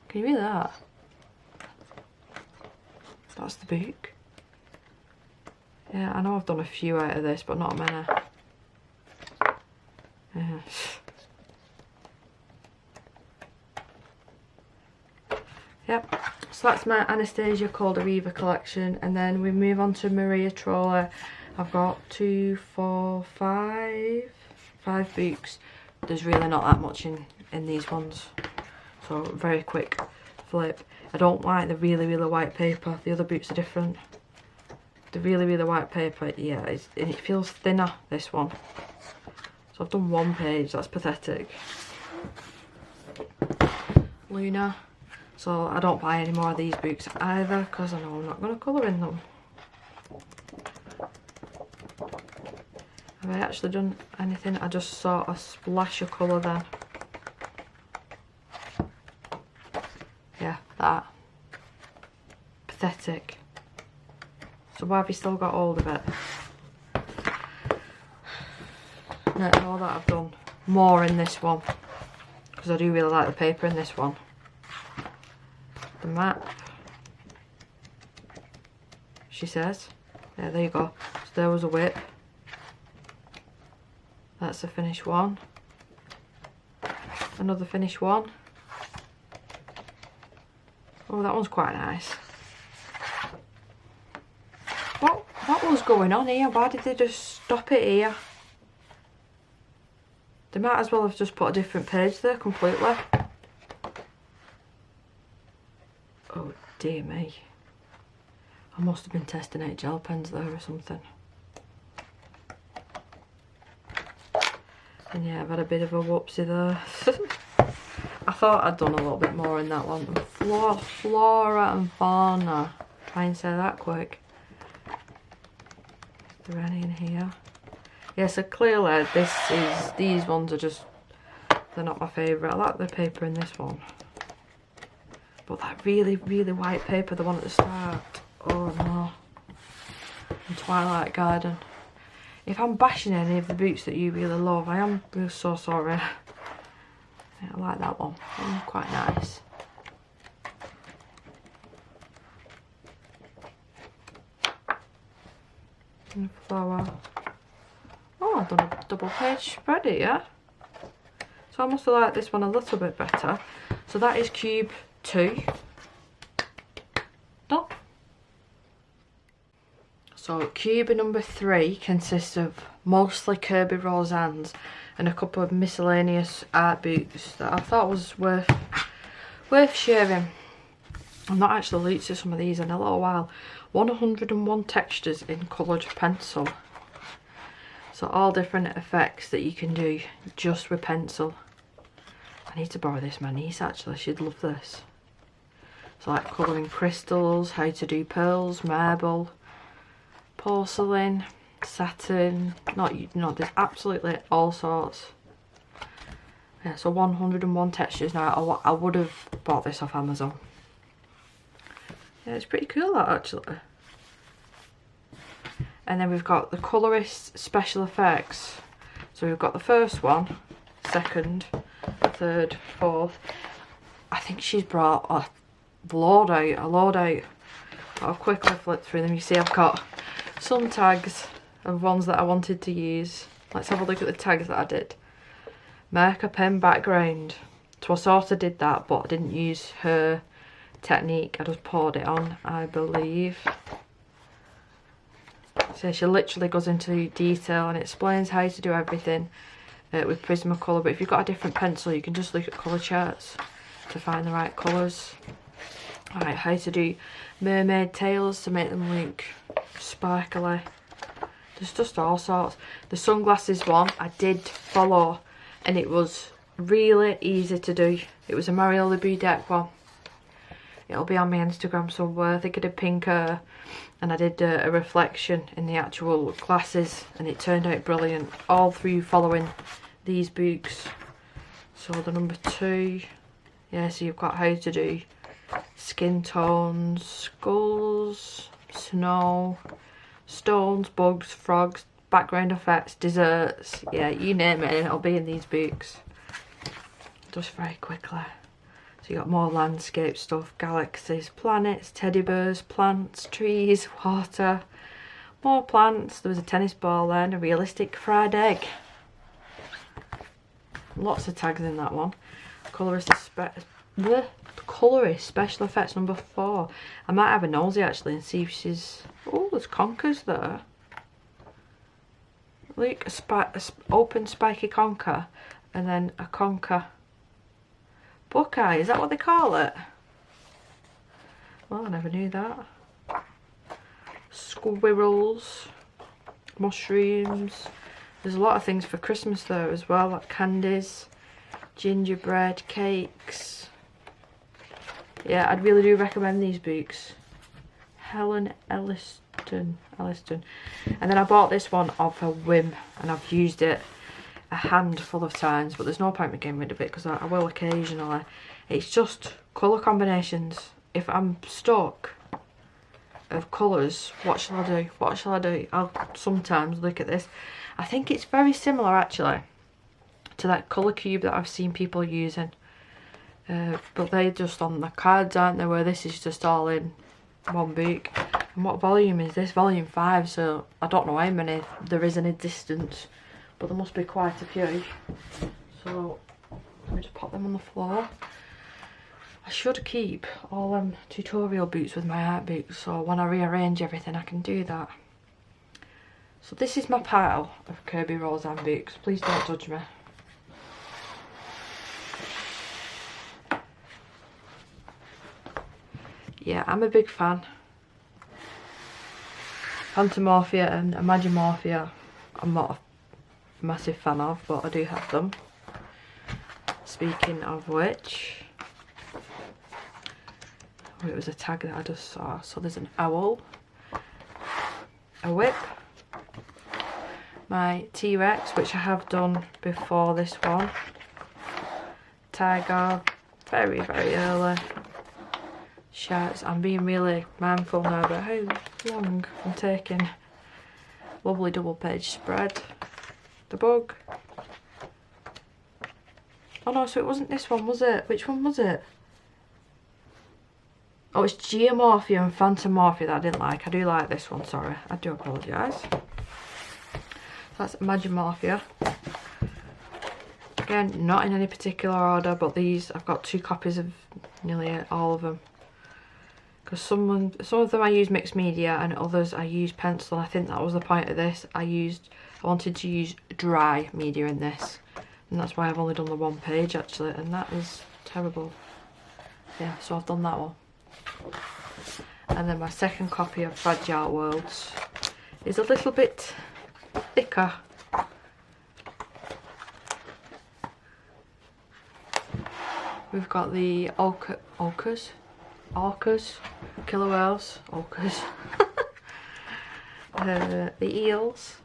Can you hear that? That's the book. Yeah, I know I've done a few out of this, but not many. Yep, so that's my Anastasia Caldereva collection, and then we move on to Maria Troller. I've got 2, 4, 5 books. There's really not that much in these ones, so very quick flip. I don't like the really white paper. The other books are different. The really white paper, yeah, and it feels thinner, this one. So I've done 1 page, that's pathetic. Luna. So I don't buy any more of these books either because I know I'm not going to colour in them. Have I actually done anything? I just saw a splash of colour then. Yeah, that. Pathetic. So why have you still got hold of it? No, all that I've done more in this one because I do really like the paper in this one. The map, she says. Yeah, there you go. So there was a whip. That's a finished one. Another finished one. Oh, that one's quite nice. What was going on here? Why did they just stop it here? They might as well have just put a different page there completely. Oh dear me. I must have been testing out gel pens there or something. And yeah, I've had a bit of a whoopsie there. I thought I'd done a little bit more in that one. Flora and fauna. Try and say that quick. Is there any in here? Yeah, so clearly these ones are just, they're not my favourite. I like the paper in this one. But that really, really white paper, the one at the start. Oh no. And Twilight Garden. If I'm bashing any of the books that you really love, I am really so sorry. Yeah, I like that one. That one's quite nice. And flower. Oh, I've done a double page spread here. So I must have liked this one a little bit better. So that is cube 2. Done. So cube number 3 consists of mostly Kerby Rosanes and a couple of miscellaneous art books that I thought was worth sharing. I've not actually looked at some of these in a little while. 101 textures in coloured pencil. So all different effects that you can do just with pencil. I need to borrow this my niece actually, she'd love this. So like colouring crystals, how to do pearls, marble, porcelain, satin, there's absolutely all sorts. Yeah, so 101 textures. Now I would have bought this off Amazon. Yeah, it's pretty cool that actually. And then we've got the colorist special effects. So we've got the first one, second, third, fourth. I think she's brought a load out. I'll quickly flip through them. You see I've got some tags of ones that I wanted to use. Let's have a look at the tags that I did. Marker pen background. So I sort of did that, but I didn't use her technique. I just poured it on, I believe. So she literally goes into detail and explains how to do everything with Prismacolor. But if you've got a different pencil, you can just look at colour charts to find the right colours. Alright, how to do mermaid tails to make them look sparkly. There's just all sorts. The sunglasses one I did follow and it was really easy to do. It was a Mariella Budek one. It'll be on my Instagram somewhere. I think I did pink hair and I did a reflection in the actual glasses and it turned out brilliant. All through following these books. So the number 2, yeah, so you've got how to do skin tones, skulls, snow, stones, bugs, frogs, background effects, desserts, yeah, you name it and it'll be in these books. Just very quickly. So you got more landscape stuff, galaxies, planets, teddy bears, plants, trees, water, more plants. There was a tennis ball there and a realistic fried egg. Lots of tags in that one. Colorist special effects number 4. I might have a nosy actually and see if she's... Oh, there's conkers there. Look, a open spiky conker and then a conker buckeye. Is that what they call it? Well, I never knew that. Squirrels, mushrooms. There's a lot of things for Christmas there as well, like candies, gingerbread, cakes. Yeah, I'd really do recommend these books. Helen Elliston. And then I bought this one off a whim and I've used it a handful of times, but there's no point in getting rid of it because I will occasionally. It's just colour combinations. If I'm stuck of colours, what shall I do? What shall I do? I'll sometimes look at this. I think it's very similar actually to that colour cube that I've seen people using. But they're just on the cards, aren't they? Where this is just all in one book. And what volume is this? Volume 5, so I don't know how many there is in existence, but there must be quite a few. So let me just pop them on the floor. I should keep all tutorial books with my art books, so when I rearrange everything I can do that. So this is my pile of Kerby Rosanes books. Please don't judge me. Yeah, I'm a big fan. Phantomorphia and Imagimorphia, I'm not a massive fan of, but I do have them. Speaking of which, oh, it was a tag that I just saw. So there's an owl, a whip, my T-Rex, which I have done before this one, tiger, very early, sharks. I'm being really mindful now about how long I'm taking. Lovely double page spread, the bug. Oh no, so it wasn't this one, was it? Which one was it? Oh, it's Geomorphia and Phantomorphia that I didn't like. I do like this one, sorry. I do apologise. That's Magimorphia. Again, not in any particular order, but these, I've got 2 copies of nearly all of them. Because some of them I use mixed media and others I use pencil. I think that was the point of this. I wanted to use dry media in this. And that's why I've only done the 1 page actually, and that is terrible. Yeah, so I've done that one. And then my second copy of Fragile Worlds is a little bit thicker. We've got the orcas, killer whales, orcas, the eels.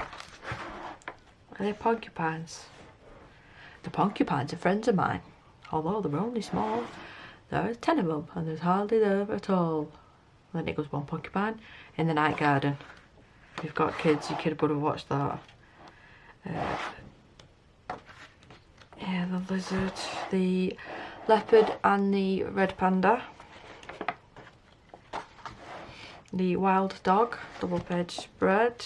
Are they porcupines? The porcupines are friends of mine, although they're only small. There are 10 of them and there's hardly there at all. And then it goes one porcupine in the night garden. If you've got kids, your kid would have watched that. Yeah, the lizard, the leopard and the red panda. The wild dog, double page spread.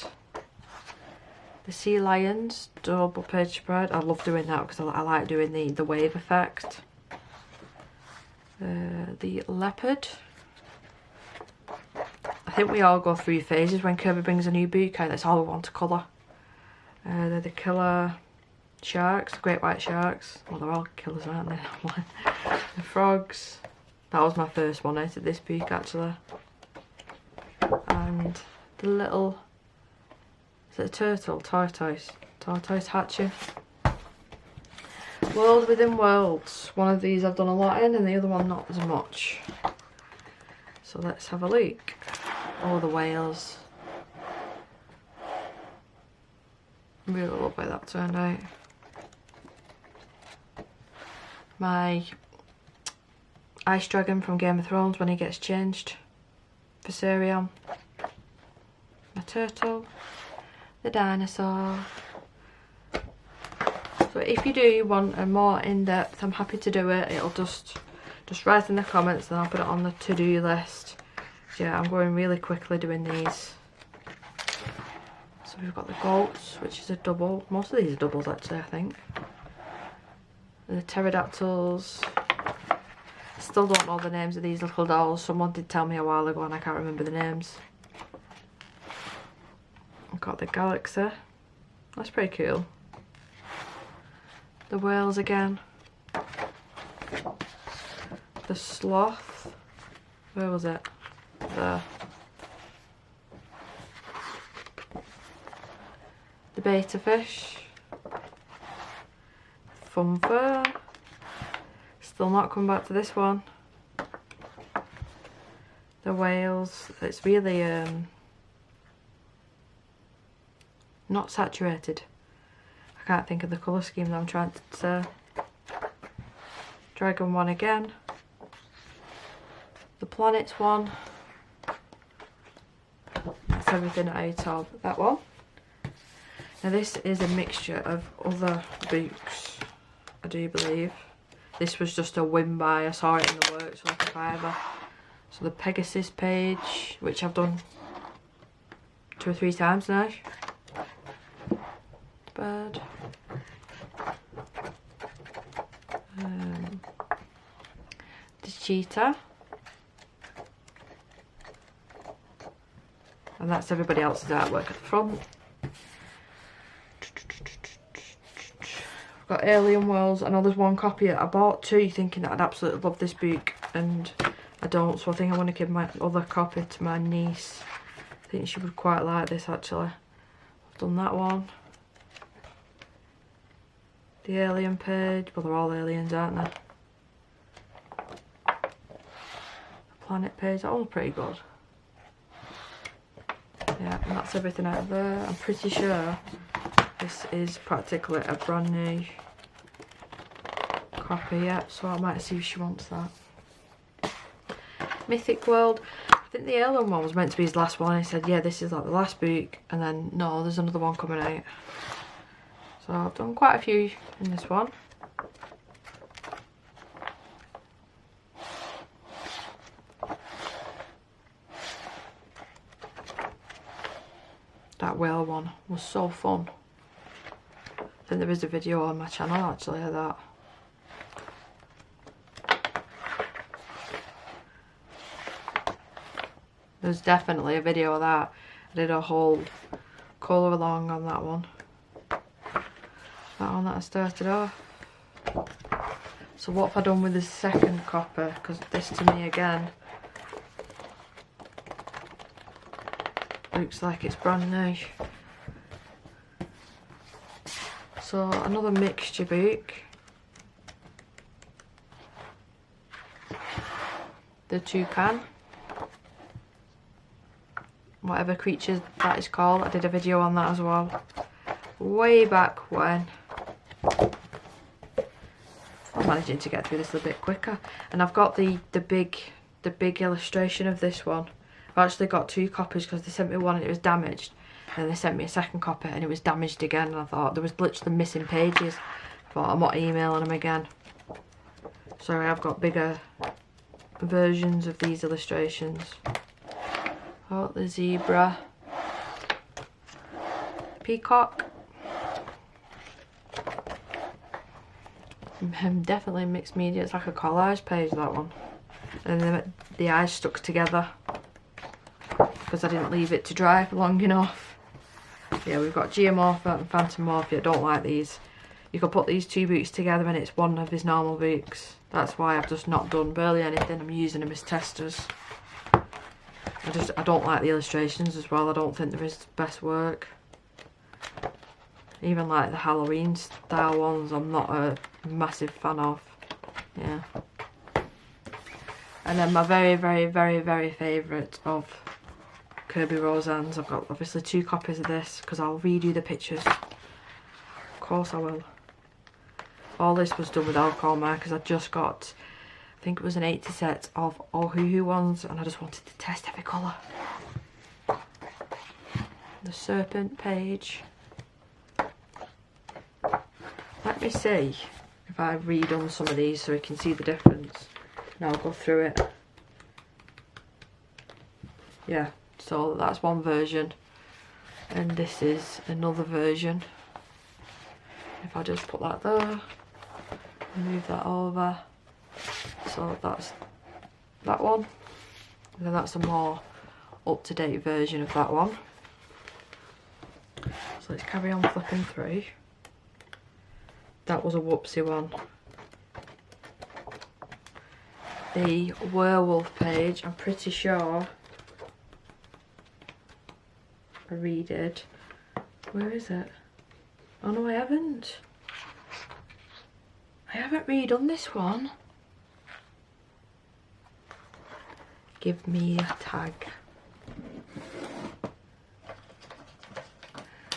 The sea lions, double page spread. I love doing that because I like doing the wave effect. The leopard. I think we all go through phases when Kerby brings a new book out. That's all we want to colour. They're the killer sharks, the great white sharks. Well, they're all killers, aren't they? The frogs. That was my first one out of this book actually. And the little, is it a turtle? Tortoise hatching. World Within Worlds. One of these I've done a lot in and the other one not as much. So let's have a look. Oh, the whales. Really lovely that turned out. My ice dragon from Game of Thrones when he gets changed. Viserion. My turtle. The dinosaur. So if you do want a more in-depth, I'm happy to do it. It'll just write in the comments and I'll put it on the to-do list. So yeah, I'm going really quickly doing these. So we've got the goats, which is a double. Most of these are doubles actually, I think. And the pterodactyls. I still don't know the names of these little dolls. Someone did tell me a while ago and I can't remember the names. I've got the galaxy. That's pretty cool. The whales again. The sloth. Where was it? There. The beta fish. Funfur. Still not come back to this one. The whales. It's really not saturated. I can't think of the colour scheme that I'm trying to say. Dragon one again. The planets one. That's everything out of that one. Now this is a mixture of other books, I do believe. This was just a whim buy. I saw it in the works like a fiver. So the Pegasus page, which I've done 2 or 3 times now. Bird. The cheetah. And that's everybody else's artwork at the front. I've got Alien Worlds. I know there's one copy I bought 2 thinking that I'd absolutely love this book and I don't, so I think I'm going to give my other copy to my niece. I think she would quite like this actually. I've done that one. The alien page, well they're all aliens, aren't they? The planet page, that one's pretty good. Yeah, and that's everything out of there. I'm pretty sure this is practically a brand new copy, yeah, so I might see if she wants that. Mythic World, I think the alien one was meant to be his last one. He said, yeah, this is like the last book, and then no, there's another one coming out. So I've done quite a few in this one. That whale one was so fun. I think there is a video on my channel actually of that. There's definitely a video of that. I did a whole colour along on that one. That one that I started off. So what have I done with the second copy? Because this to me again looks like it's brand new. So another mixture book. The toucan. Whatever creature that is called. I did a video on that as well. Way back when. I'm managing to get through this a bit quicker. And I've got the big illustration of this one. I've actually got two copies because they sent me one and it was damaged. And they sent me a second copy and it was damaged again. And I thought there was literally missing pages. I thought I'm not emailing them again. Sorry, I've got bigger versions of these illustrations. Oh, the zebra. Peacock. Definitely mixed media. It's like a collage page, that one. And then the eyes stuck together because I didn't leave it to dry for long enough. Yeah, we've got Geomorpha and Phantomorphia. I don't like these. You could put these two books together and it's one of his normal books. That's why I've just not done barely anything. I'm using them as testers. I don't like the illustrations as well. I don't think they're his best work. Even like the Halloween style ones, I'm not a massive fan of. Yeah. And then my very, very, very, very favourite of Kerby Rosanes. I've got obviously two copies of this because I'll redo the pictures. Of course I will. All this was done with alcohol markers. I just got, I think it was an 80 set of Ohuhu ones and I just wanted to test every colour. The serpent page. Let me see if I've redone some of these so we can see the difference. And I'll go through it. Yeah, so that's one version. And this is another version. If I just put that there, move that over. So that's that one. And then that's a more up-to-date version of that one. So let's carry on flipping through. That was a whoopsie one. The werewolf page, I'm pretty sure I redid. Where is it? Oh no, I haven't. I haven't redone this one. Give me a tag.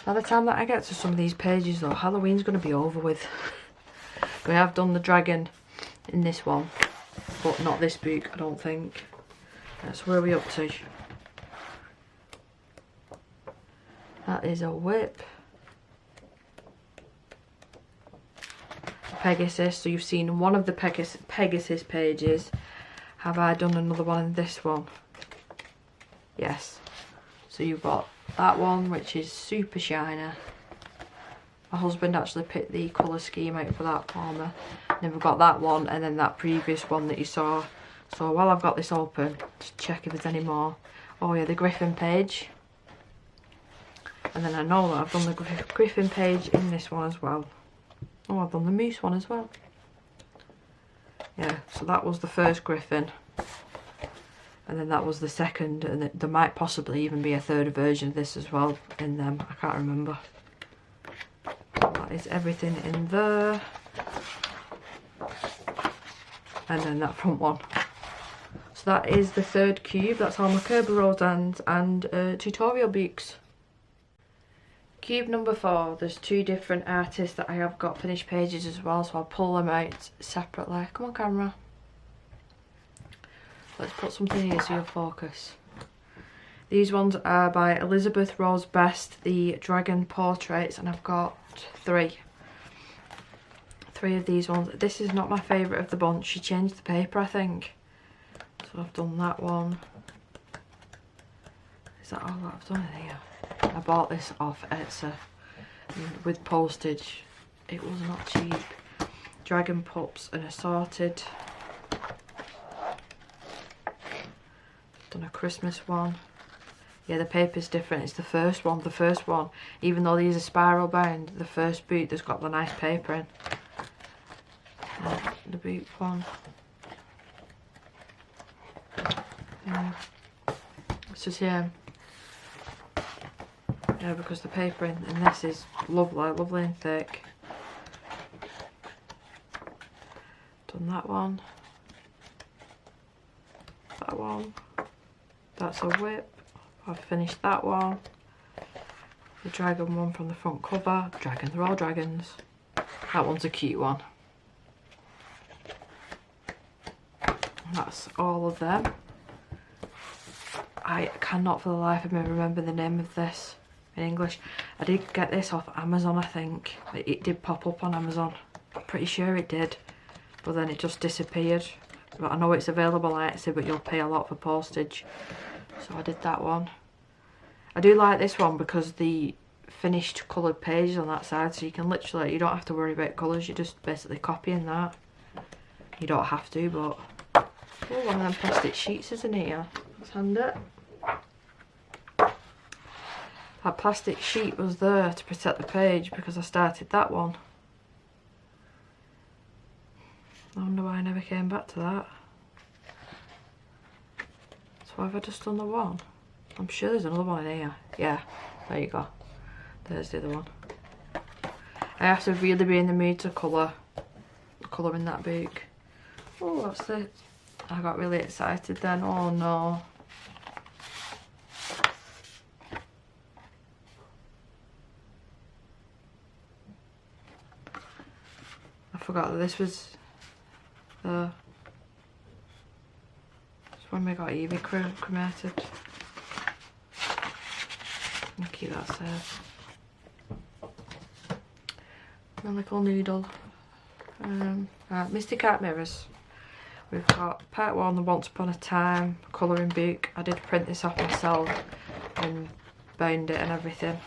By the time that I get to some of these pages though, Halloween's going to be over with. We have done the dragon in this one, but not this book, I don't think. That's where we're up to. That is a whip. Pegasus, so you've seen one of the Pegasus pages. Have I done another one in this one? Yes. So you've got that one, which is super shiny. My husband actually picked the colour scheme out for that for me. And then we've got that one and then that previous one that you saw. So while I've got this open, just check if there's any more. Oh yeah, the Griffin page. And then I know that I've done the Griffin page in this one as well. Oh, I've done the moose one as well. Yeah, so that was the first Griffin. and then that was the second, and there might possibly even be a third version of this as well in them. I can't remember. That is everything in there. And then that front one. So that is the third cube. That's all my Kerby Rosanes and tutorial books. Cube number 4, there's 2 different artists that I have got finished pages as well, so I'll pull them out separately. Come on, camera. Let's put something here so you'll focus. These ones are by Elizabeth Rose Best, the dragon portraits, and I've got 3 of these ones. This is not my favourite of the bunch. She changed the paper, I think. So I've done that one. Is that all that I've done in here? I bought this off Etsy with postage. It was not cheap. Dragon pups and assorted. Done a Christmas one. Yeah, the paper's different. It's the first one. The first one, even though these are spiral bound, the first boot that's got the nice paper in. The boot one. Yeah. It's just yeah, because the paper in this is lovely and thick. Done that one. That one. That's a whip. I've finished that one. The dragon one from the front cover. Dragons, they're all dragons. That one's a cute one. That's all of them. I cannot for the life of me remember the name of this in English. I did get this off Amazon, I think. It did pop up on Amazon. I'm pretty sure it did. But then it just disappeared. But I know it's available on Etsy, but you'll pay a lot for postage. So I did that one. I do like this one because the finished coloured pages on that side, so you can literally, you don't have to worry about colours, you're just basically copying that. You don't have to, but... Oh, one of them plastic sheets is in here. Let's hand it. That plastic sheet was there to protect the page because I started that one. I wonder why I never came back to that. So have I just done the one? I'm sure there's another one in here. Yeah, there you go. There's the other one. I have to really be in the mood to colour in that book. Oh, what's this? I got really excited then. Oh no. I forgot that this was the... It's when we got Evie cremated. I'll keep that safe. My little noodle. Mystic Art Mirrors. We've got part 1, the Once Upon a Time colouring book. I did print this off myself and bound it and everything.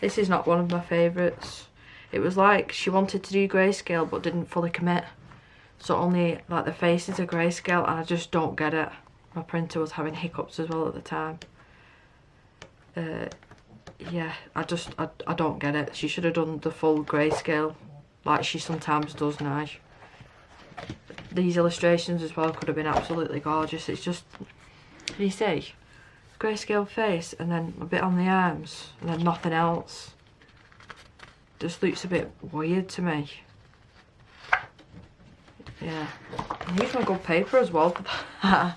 This is not one of my favourites. It was like she wanted to do grayscale but didn't fully commit. So only like the faces are grayscale and I just don't get it. My printer was having hiccups as well at the time. Yeah, I don't get it. She should have done the full grayscale like she sometimes does now. These illustrations as well could have been absolutely gorgeous. It's just, can you see? Grayscale face and then a bit on the arms and then nothing else. Just looks a bit weird to me. Yeah. I used my good paper as well for that.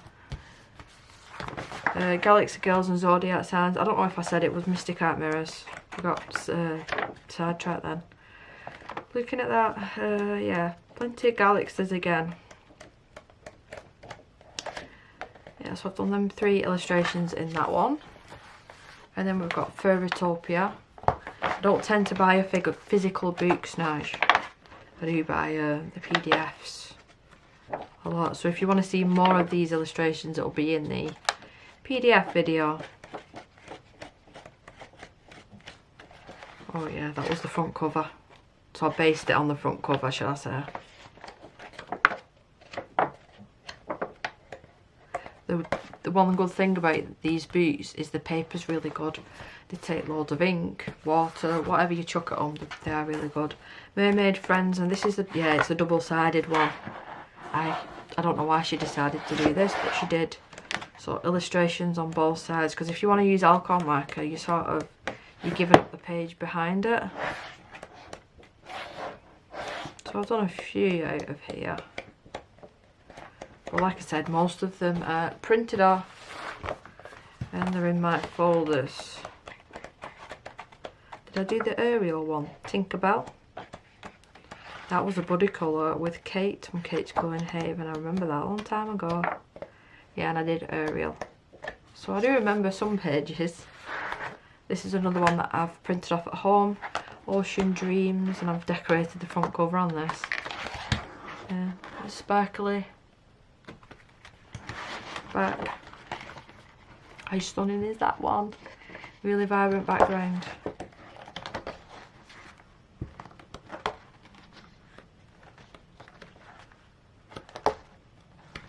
Galaxy Girls and Zodiac Signs. I don't know if I said it was Mystic Art Mirrors. I got sidetracked then. Looking at that, yeah, plenty of galaxies again. Yeah, so I've done them 3 illustrations in that one. And then we've got Fairytopia. I don't tend to buy physical books now. I do buy the PDFs a lot. So if you want to see more of these illustrations, it'll be in the PDF video. Oh yeah, that was the front cover. So I based it on the front cover, shall I say. The one good thing about these boots is the paper's really good. They take loads of ink, water, whatever you chuck at them, they are really good. Mermaid Friends, and this is the, it's a double-sided one. I don't know why she decided to do this, but she did. So illustrations on both sides, because if you want to use alcohol marker, you're giving up the page behind it. So I've done a few out of here. But like I said, most of them are printed off and they're in my folders. Did I do the Ariel one? Tinkerbell? That was a buddy colour with Kate from Kate's Glowing Haven. I remember that a long time ago. Yeah, and I did Ariel. So I do remember some pages. This is another one that I've printed off at home. Ocean Dreams, and I've decorated the front cover on this. Yeah, it's sparkly. Back. How stunning is that one? Really vibrant background.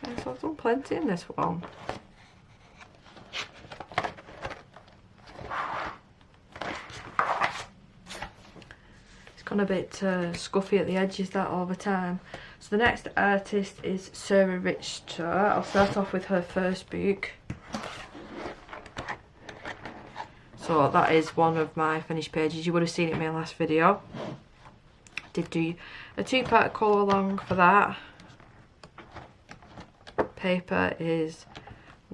Yeah, so I've done plenty in this one. A bit scuffy at the edges that all the time. So the next artist is Sarah Richter. I'll start off with her first book. So that is one of my finished pages. You would have seen it in my last video. I did do a 2-part colour along for that. Paper is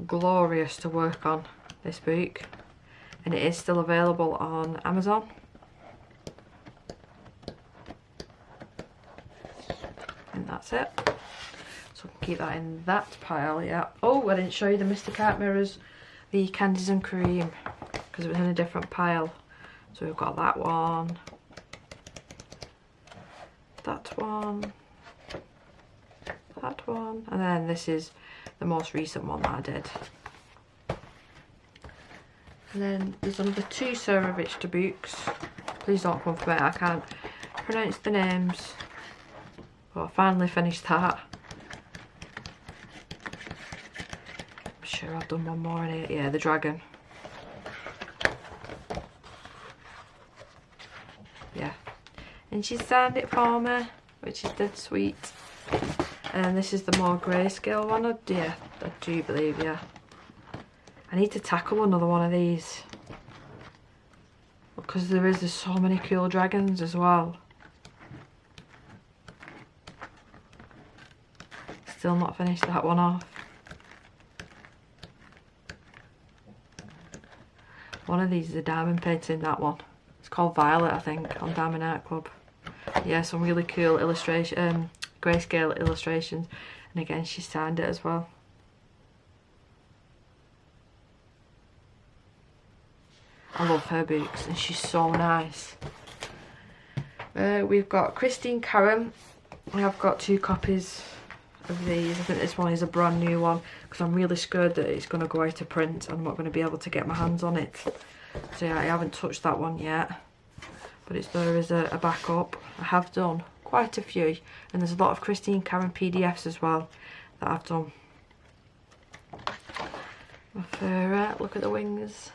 glorious to work on, this book, and it is still available on Amazon. And that's it. So keep that in that pile, yeah. Oh, I didn't show you the Mr. Cart mirrors, the Candies and Cream, because it was in a different pile. So we've got that one, that one, and then this is the most recent one that I did. And then there's another 2 Sarah Richter books. Please don't come for me, I can't pronounce the names. Well, I finally finished that. I'm sure I've done one more in it. Yeah, the dragon. Yeah. And she signed it for me, which is dead sweet. And this is the more grayscale one. Yeah, I do believe, yeah. I need to tackle another one of these. Because there's so many cool dragons as well. Still not finished that one off. One of these is a diamond painting, that one. It's called Violet, I think, on Diamond Art Club. Yeah, some really cool illustration, grayscale illustrations. And again, she signed it as well. I love her books and she's so nice. We've got Christine Karen. We have got 2 copies of these. I think this one is a brand new one because I'm really scared that it's going to go out of print and I'm not going to be able to get my hands on it. So yeah, I haven't touched that one yet, but there is a backup. I have done quite a few, and there's a lot of Christine Karen PDFs as well that I've done. My favourite, look at the wings.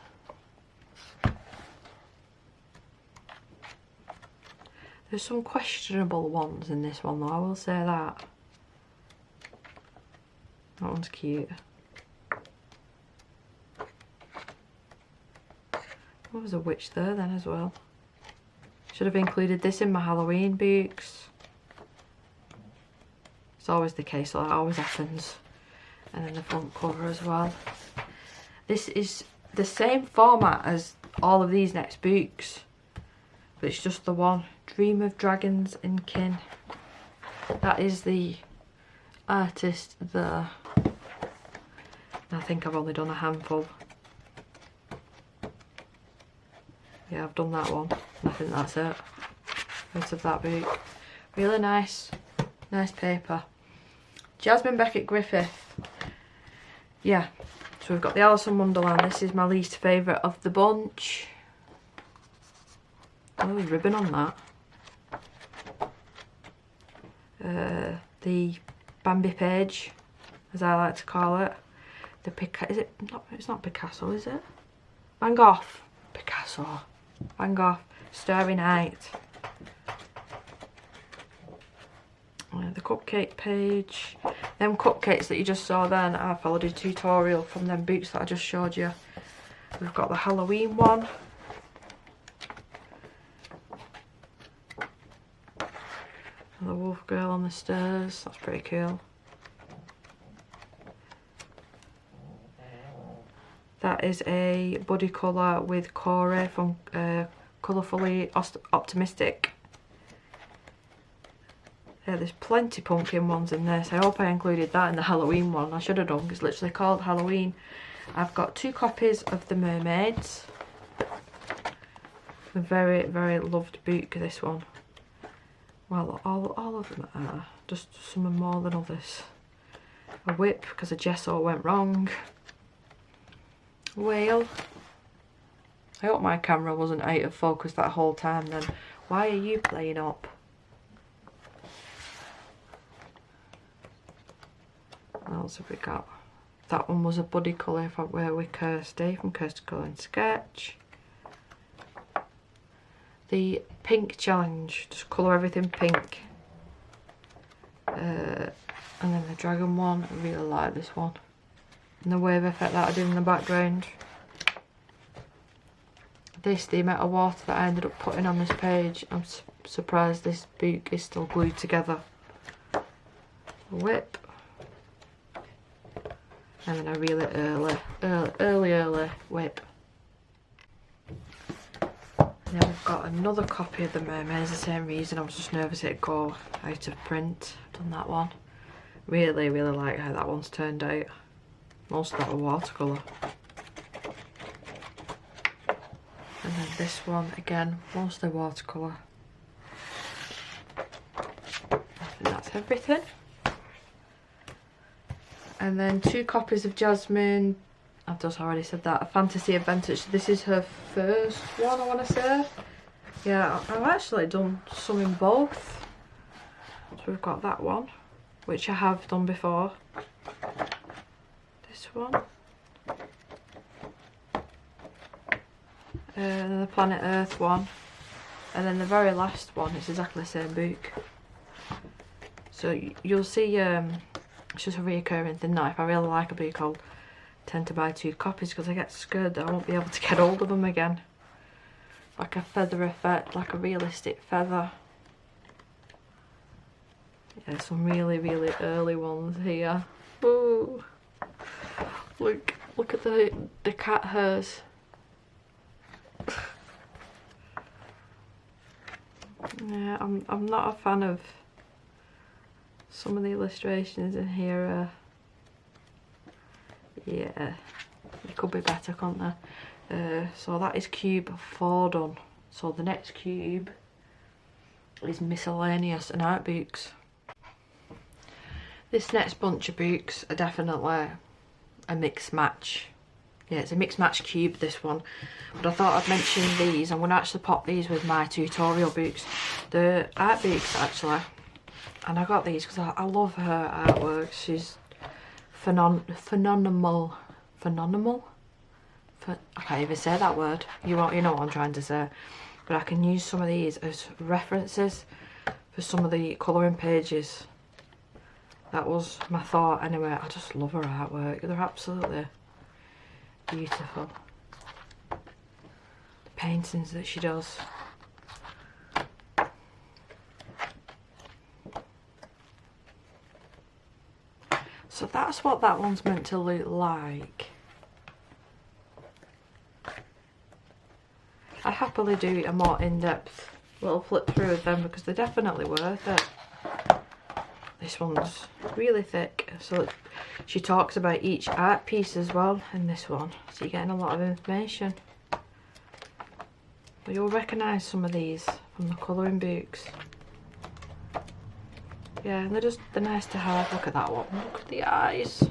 There's some questionable ones in this one though, I will say that. That one's cute. Oh, there's a witch there then as well. Should have included this in my Halloween books. It's always the case, so that always happens. And then the front cover as well. This is the same format as all of these next books, but it's just the one. Dream of Dragons and Kin. That is the artist there. I think I've only done a handful. Yeah, I've done that one. I think that's it. Out of that book. Really nice. Nice paper. Jasmine Beckett Griffith. Yeah. So we've got the Alice in Wonderland. This is my least favourite of the bunch. Oh, there's ribbon on that. The Bambi page, as I like to call it. It's not Picasso, is it? Van Gogh. Picasso. Van Gogh. Starry Night. The cupcake page. Them cupcakes that you just saw then, I followed a tutorial from them books that I just showed you. We've got the Halloween one. The wolf girl on the stairs, that's pretty cool. That is a buddy colour with Klara from Colourfully Optimistic. Yeah, there's plenty pumpkin ones in this. I hope I included that in the Halloween one. I should have done, it's literally called Halloween. I've got 2 copies of the mermaids. A very, very loved book, this one. Well, all of them are, just some are more than others. A whip, because a gesso went wrong. Whale. I hope my camera wasn't out of focus that whole time then. Why are you playing up? What else have we got? That one was a buddy colour with Kirsty from Kirsty Colour and Sketch. The pink challenge, just colour everything pink. And then the dragon one, I really like this one. And the wave effect that I did in the background. This, the amount of water that I ended up putting on this page, I'm surprised this book is still glued together. Whip. And then a really early whip. And then we've got another copy of the mermaids, the same reason I was just nervous it'd go out of print. I've done that one. Really, really like how that one's turned out. Most of that were watercolour. And then this one, again, mostly watercolour. I think that's everything. And then 2 copies of Jasmine. I've just already said that. A Fantasy Adventure. This is her first one, I want to say. Yeah, I've actually done some in both. So we've got that one, which I have done before. This one. And then the Planet Earth one. And then the very last one, it's exactly the same book. So you'll see, it's just a reoccurring thing now. If I really like a book, I'll tend to buy 2 copies because I get scared that I won't be able to get hold of them again. Like a feather effect, like a realistic feather. Yeah, some really, really early ones here. Ooh. Look at the cat hairs. Yeah, I'm not a fan of some of the illustrations in here. Yeah, it could be better, couldn't there? So that is cube 4 done. So the next cube is Miscellaneous and art books. This next bunch of books are definitely a mixed match. Yeah, it's a mixed match cube, this one. But I thought I'd mention these. I'm going to actually pop these with my tutorial books. The art books, actually. And I got these because I love her artwork. She's phenomenal. I can't even say that word. You know what I'm trying to say. But I can use some of these as references for some of the colouring pages. That was my thought anyway. I just love her artwork. They're absolutely beautiful. The paintings that she does. So that's what that one's meant to look like. I'd happily do a more in-depth little flip through of them because they're definitely worth it. This one's really thick, so she talks about each art piece as well in this one, so you're getting a lot of information. But you'll recognise some of these from the colouring books. Yeah, and they're nice to have. Look at that one. Look at the eyes.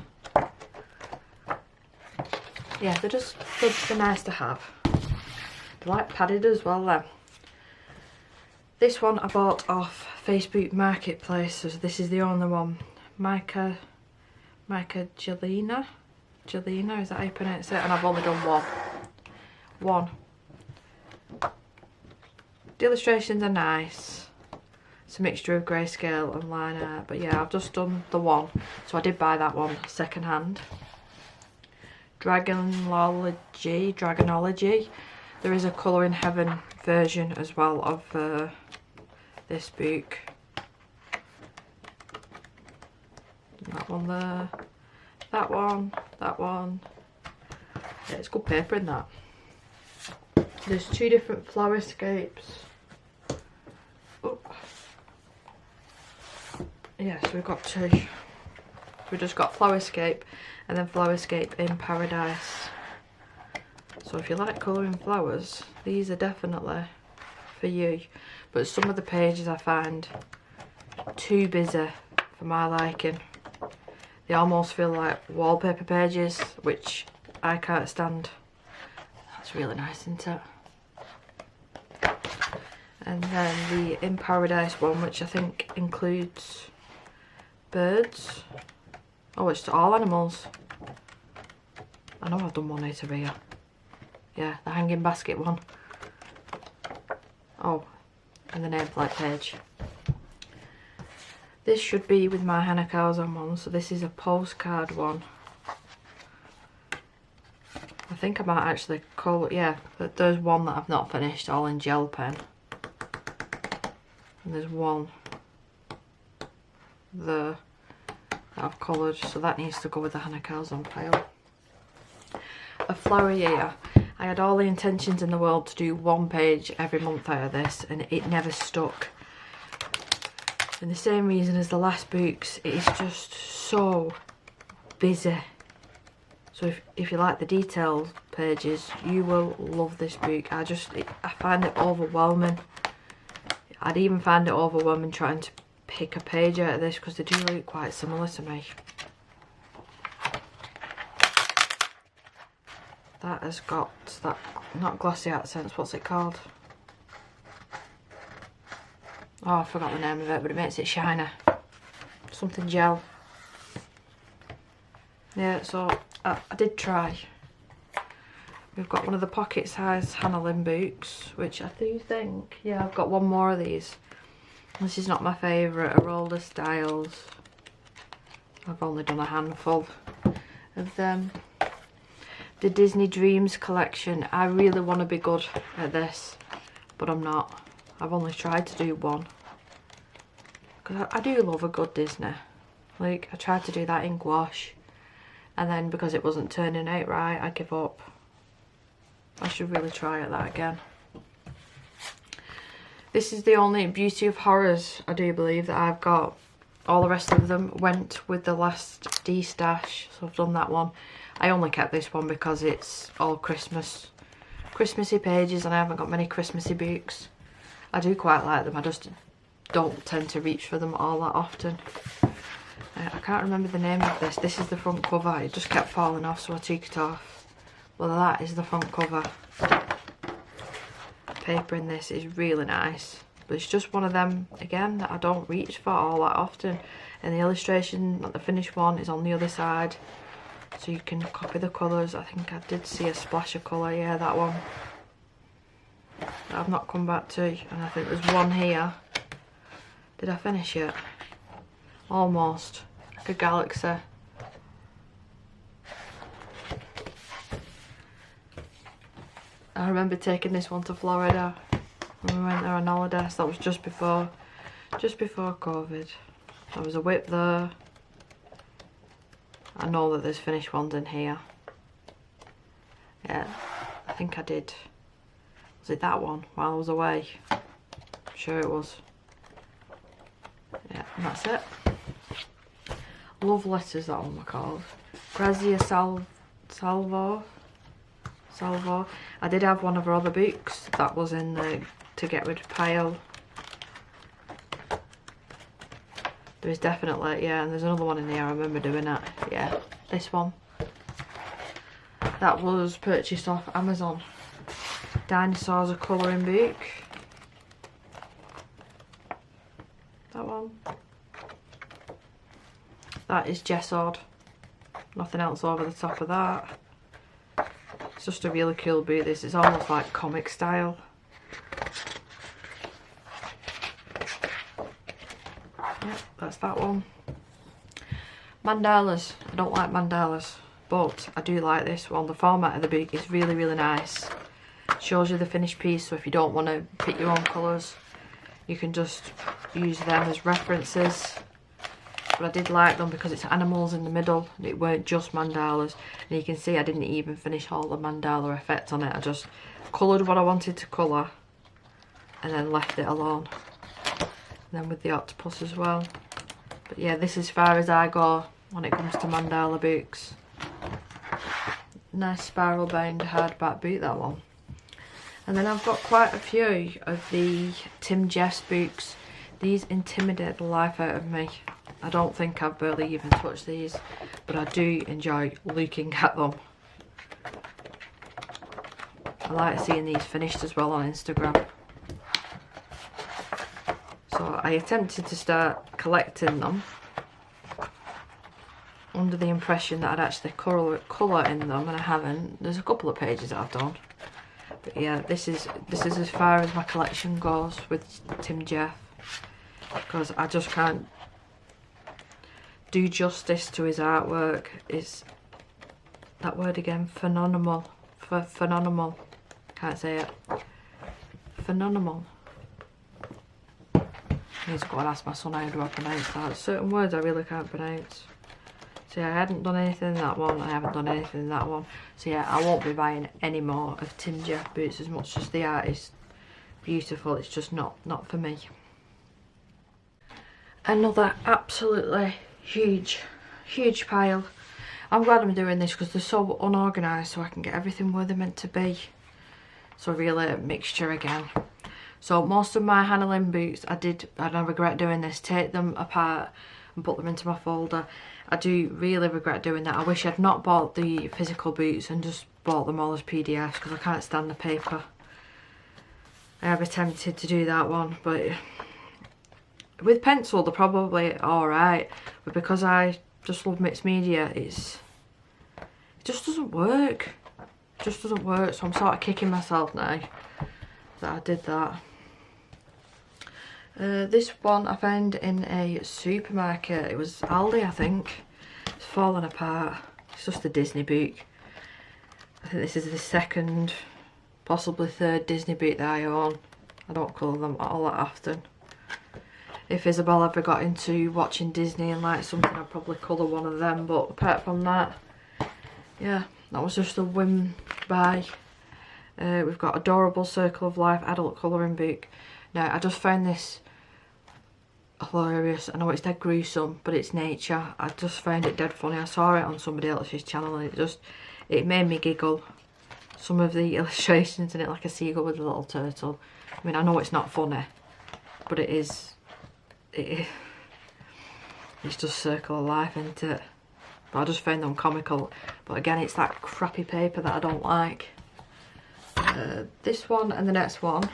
Yeah, they're nice to have. They're like padded as well then. This one I bought off Facebook Marketplace, so this is the only one. Micah Jelena, is that how you pronounce it? And I've only done one. The illustrations are nice. It's a mixture of grayscale and line art. But yeah, I've just done the one. So I did buy that one second hand. Dragonology. There is a Colour in Heaven version as well of this book. That one there. That one. That one. Yeah, it's good paper in that. There's 2 different flowerscapes. Oh. Yeah, so we've got 2. We just got Flowerscape and then Flowerscape in Paradise. So if you like colouring flowers, these are definitely for you. But some of the pages I find too busy for my liking. They almost feel like wallpaper pages, which I can't stand. That's really nice, isn't it? And then the In Paradise one, which I think includes birds. Oh, it's all animals. I know I've done one out of here. Yeah, the hanging basket one. Oh, and the nameplate page. This should be with my Hanna Karlzon one, so this is a postcard one. I think I might actually call it, yeah, there's one that I've not finished, all in gel pen. And there's one there that I've coloured, so that needs to go with the Hanna Karlzon pile. A flower year. I had all the intentions in the world to do 1 page every month out of this, and it never stuck. And the same reason as the last books, it is just so busy. So if you like the detailed pages, you will love this book. I find it overwhelming. I'd even find it overwhelming trying to pick a page out of this because they do look quite similar to me. That has got that, not glossy accents, what's it called? Oh, I forgot the name of it, but it makes it shiny. Something gel. Yeah, so I did try. We've got one of the pocket size Hannah Lynn books, which I do think, yeah, I've got one more of these. This is not my favourite, are older styles. I've only done a handful of them. The Disney Dreams collection. I really want to be good at this, but I'm not. I've only tried to do one. Because I do love a good Disney. Like, I tried to do that in gouache, and then because it wasn't turning out right, I give up. I should really try at that again. This is the only Beauty of Horrors, I do believe, that I've got. All the rest of them went with the last D-stash, so I've done that one. I only kept this one because it's all Christmassy pages, and I haven't got many Christmassy books. I do quite like them, I just don't tend to reach for them all that often. I can't remember the name of this. This is the front cover. It just kept falling off, so I took it off. Well, that is the front cover. Paper in this is really nice, but it's just one of them, again, that I don't reach for all that often. And the illustration, like the finished one, is on the other side, so you can copy the colours. I think I did see a splash of colour, yeah, that one. That I've not come back to, and I think there's one here. Did I finish it? Almost. Like a galaxy. I remember taking this one to Florida when we went there on holiday, so that was just before COVID. There was a whip there. I know that there's finished ones in here. Yeah, I think I did. Was it that one while I was away? I'm sure it was. Yeah, and that's it. Love letters, that one were called. Grazia Salvo. I did have one of her other books that was in the to get rid pile. There is definitely, yeah, and there's another one in here, I remember doing that. Yeah, this one. That was purchased off Amazon. Dinosaurs, a colouring book. That one. That is gessoed. Nothing else over the top of that. It's just a really cool book, this. It's almost like comic style. that's that one. Mandalas. I don't like mandalas, but I do like this one. The format of the book is really, really nice. Shows you the finished piece, so if you don't want to pick your own colours, you can just use them as references. But I did like them because it's animals in the middle, and it weren't just mandalas. And you can see I didn't even finish all the mandala effect on it. I just coloured what I wanted to colour and then left it alone. And then with the octopus as well. But yeah, this is as far as I go when it comes to mandala books. Nice spiral bound hardback book, that one. And then I've got quite a few of the Tim Jeffs books. These intimidate the life out of me. I don't think I've barely even touched these, but I do enjoy looking at them. I like seeing these finished as well on Instagram. So I attempted to start collecting them under the impression that I'd actually colour in them, and I haven't. There's a couple of pages that I've done. But yeah, this is as far as my collection goes with Tim Jeff, because I just can't do justice to his artwork. Is that word again? Phenomenal. Phenomenal. Can't say it. Phenomenal. I need to go and ask my son how do I pronounce that. Certain words I really can't pronounce. So yeah, I hadn't done anything in that one. I haven't done anything in that one. So yeah, I won't be buying any more of Tim Jeff boots, as much as the art is beautiful. It's just not for me. Another absolutely huge pile. I'm glad I'm doing this because they're so unorganised, so I can get everything where they're meant to be. So really a mixture again. So most of my Hanna Lynn boots, I regret doing this, take them apart and put them into my folder. I do really regret doing that. I wish I'd not bought the physical boots and just bought them all as PDFs, because I can't stand the paper. I have attempted to do that one, but with pencil they're probably alright, but because I just love mixed media, it just doesn't work. It just doesn't work, so I'm sort of kicking myself now that I did that. This one I found in a supermarket. It was Aldi, I think. It's fallen apart. It's just a Disney book. I think this is the second, possibly third Disney book that I own. I don't colour them all that often. If Isabel ever got into watching Disney and liked something, I'd probably colour one of them. But apart from that, yeah, that was just a whim buy. We've got Adorable Circle of Life adult colouring book. Now, I just found this hilarious. I know it's dead gruesome, but it's nature. I just found it dead funny. I saw it on somebody else's channel and it made me giggle. Some of the illustrations in it, like a seagull with a little turtle. I mean, I know it's not funny, but it's just Circle of Life, isn't it? But I just found them comical. But again, it's that crappy paper that I don't like. This one and the next one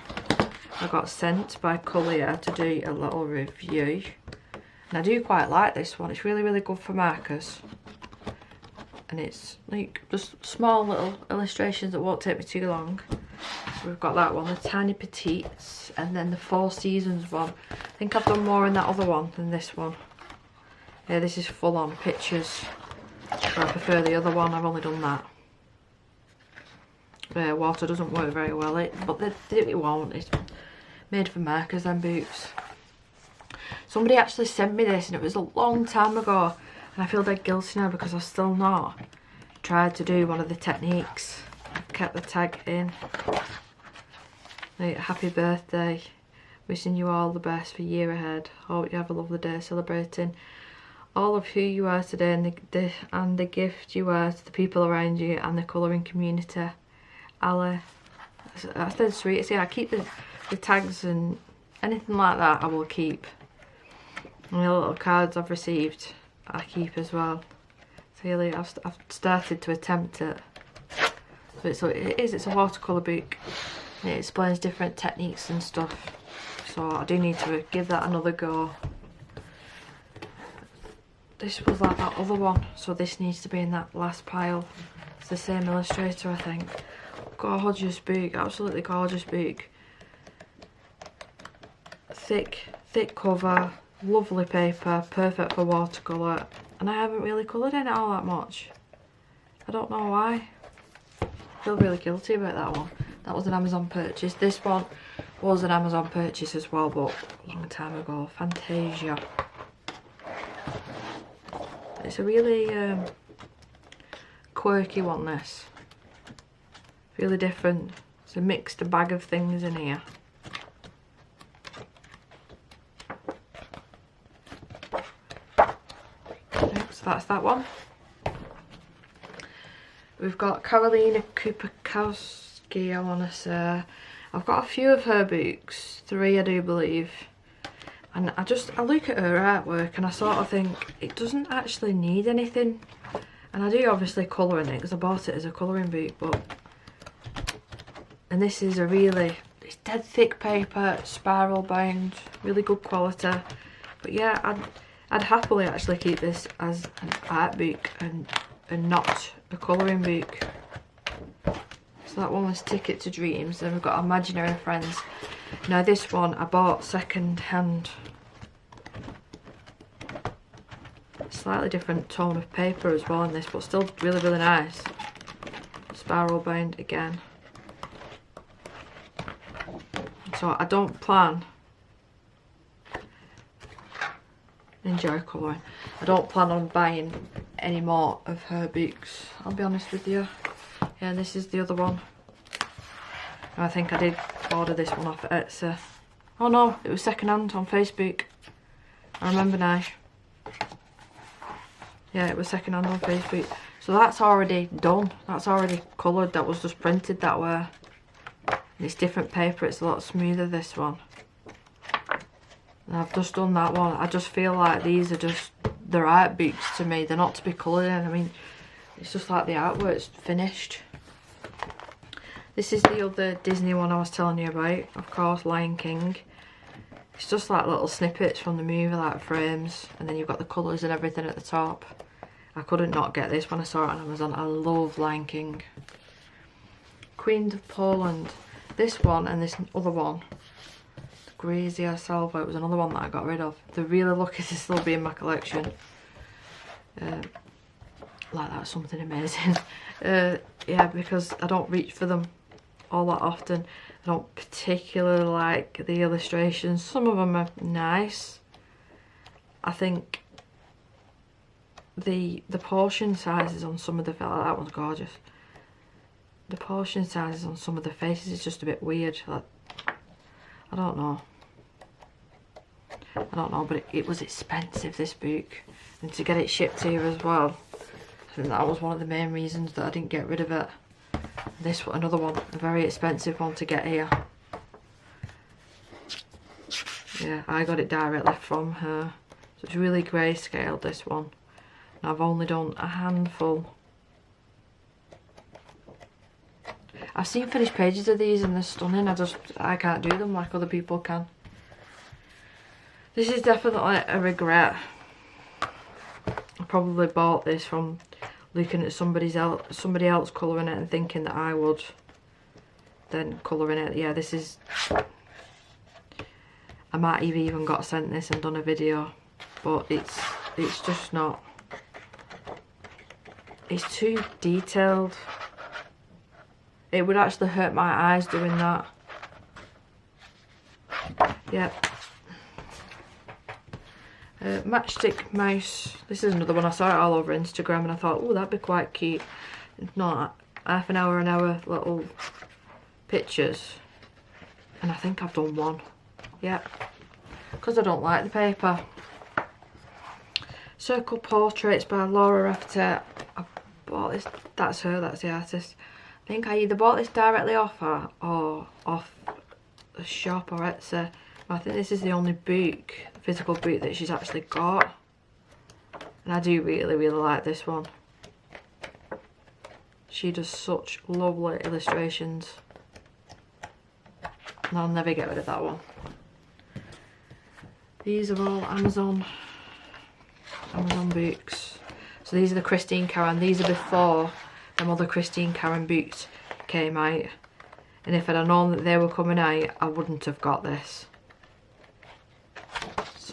I got sent by Collier to do a little review, and I do quite like this one. It's really, really good for markers, and it's like just small little illustrations that won't take me too long. We've got that one, the Tiny Petites, and then the Four Seasons one. I think I've done more in that other one than this one. Yeah, this is full on pictures, but I prefer the other one. I've only done that. Water doesn't work very well, but it won't. It's made for markers, them books. Somebody actually sent me this, and it was a long time ago, and I feel dead guilty now because I've still not tried to do one of the techniques. I've kept the tag in. Like, happy birthday, wishing you all the best for year ahead. Hope you have a lovely day, celebrating all of who you are today and the gift you are to the people around you and the colouring community. Ali. That's dead sweet. See, I keep the tags and anything like that I will keep. And the little cards I've received I keep as well. So really, I've started to attempt it. So it's a watercolour book. And it explains different techniques and stuff. So I do need to give that another go. This was like that other one, so this needs to be in that last pile. It's the same illustrator, I think. Gorgeous book, absolutely gorgeous book. Thick cover, Lovely paper, perfect for watercolour, and I haven't really coloured in it all that much. I don't know why. I feel really guilty about that one. That was an Amazon purchase. This one was an Amazon purchase as well, but a long time ago. Fantasia. It's a really quirky one, this. Really different. It's a mixed bag of things in here. So that's that one. We've got Karolina Kupakowski, I want to say. I've got a few of her books, 3 I do believe. And I look at her artwork and I sort of think, it doesn't actually need anything. And I do obviously colour in it because I bought it as a colouring book, but... And this is it's dead thick paper, spiral bound, really good quality. But yeah, I'd happily actually keep this as an art book and not a colouring book. So that one was Ticket to Dreams. Then we've got Imaginary Friends. Now this one I bought second hand. Slightly different tone of paper as well in this, but still really, really nice. Spiral bound again. So I don't plan, enjoy colouring, I don't plan on buying any more of her books, I'll be honest with you. Yeah, this is the other one. I think I did order this one off at Etsy. Oh no, it was second hand on Facebook. I remember now. Yeah, it was second hand on Facebook. So that's already done, that's already coloured, that was just printed that way. It's different paper, it's a lot smoother, this one. And I've just done that one. I just feel like these are just, they're art books to me, they're not to be coloured in. I mean, it's just like the artwork's finished. This is the other Disney one I was telling you about, of course, Lion King. It's just like little snippets from the movie, like frames, and then you've got the colours and everything at the top. I couldn't not get this when I saw it on Amazon. I love Lion King. Queens of Poland. This one and this other one, Grazia Salvo, it was another one that I got rid of. They're really lucky to still be in my collection. Like that's something amazing. Yeah, because I don't reach for them all that often. I don't particularly like the illustrations. Some of them are nice. I think the portion sizes on some of the, that one's gorgeous. The portion sizes on some of the faces is just a bit weird. Like, I don't know, but it was expensive, this book, and to get it shipped here as well, I think that was one of the main reasons that I didn't get rid of it. This one, another one, a very expensive one to get here. Yeah, I got it directly from her, so it's really grayscale, this one, and I've only done a handful. I've seen finished pages of these and they're stunning. I can't do them like other people can. This is definitely a regret. I probably bought this from looking at somebody else colouring it and thinking that I would then colouring it. Yeah, this is... I might have even got sent this and done a video, but it's just not... It's too detailed. It would actually hurt my eyes doing that. Yep. Matchstick Mouse. This is another one. I saw it all over Instagram and I thought, oh, that'd be quite cute. It's not. Half an hour little pictures. And I think I've done one. Yep. Because I don't like the paper. Circle Portraits by Laura Rafter. I bought this. That's her, that's the artist. I think I either bought this directly off her or off a shop or Etsy. I think this is the only book, physical book, that she's actually got. And I do really, really like this one. She does such lovely illustrations. And I'll never get rid of that one. These are all Amazon books. So these are the Christine Karen. These are before them other Christine Karen books came out. And if I'd have known that they were coming out, I wouldn't have got this.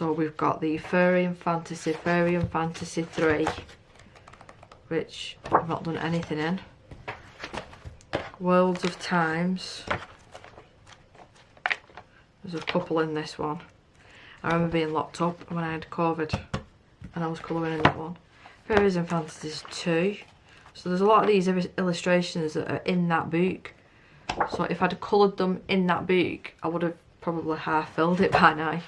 So we've got the Fairy and Fantasy 3, which I've not done anything in. Worlds of Times. There's a couple in this one. I remember being locked up when I had COVID and I was colouring in that one. Fairies and Fantasies 2. So there's a lot of these illustrations that are in that book. So if I'd coloured them in that book, I would have probably half filled it by now.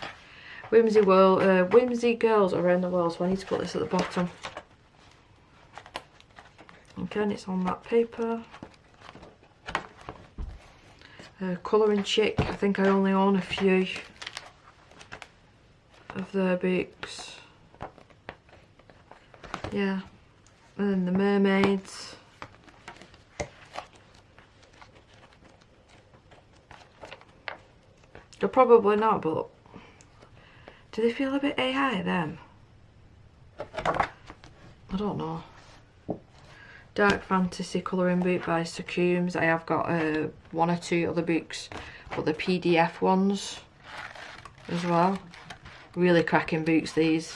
Whimsy Girls Around the World. So I need to put this at the bottom. Okay, and it's on that paper. Colouring Chick. I think I only own a few of their books. Yeah. And then the Mermaids. They're probably not, but do they feel a bit AI, them? I don't know. Dark Fantasy colouring book by Sir Coombs. I have got one or two other books, but the PDF ones as well. Really cracking books, these.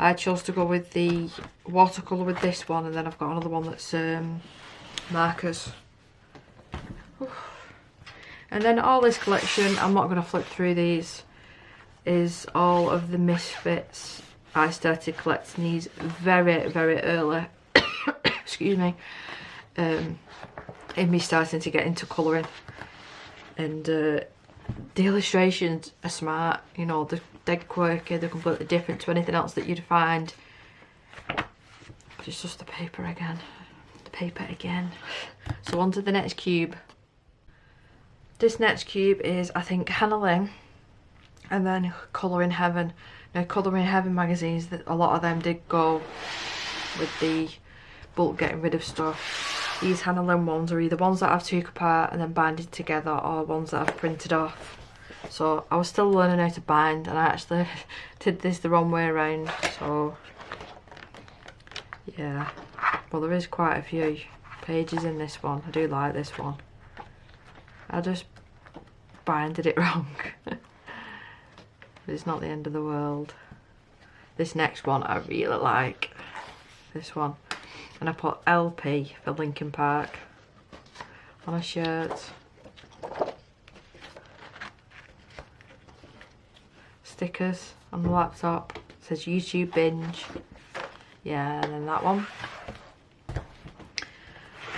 I chose to go with the watercolour with this one, and then I've got another one that's markers. And then all this collection, I'm not going to flip through these, is all of the Misfits. I started collecting these very, very early. Excuse me. In me starting to get into colouring. And the illustrations are smart, you know, they're quirky, they're completely different to anything else that you'd find. But it's just the paper again. The paper again. So on to the next cube. This next cube is, I think, Hannah Lynn, and then Colour in Heaven. Now, Colour in Heaven magazines, a lot of them did go with the bulk getting rid of stuff. These Hannah Lynn ones are either ones that I've took apart and then binded together, or ones that I've printed off. So I was still learning how to bind, and I actually did this the wrong way around. So yeah, well, there is quite a few pages in this one. I do like this one. I just binded it wrong. But it's not the end of the world. This next one I really like. This one. And I put LP for Linkin Park on a shirt. Stickers on the laptop. It says YouTube binge. Yeah, and then that one.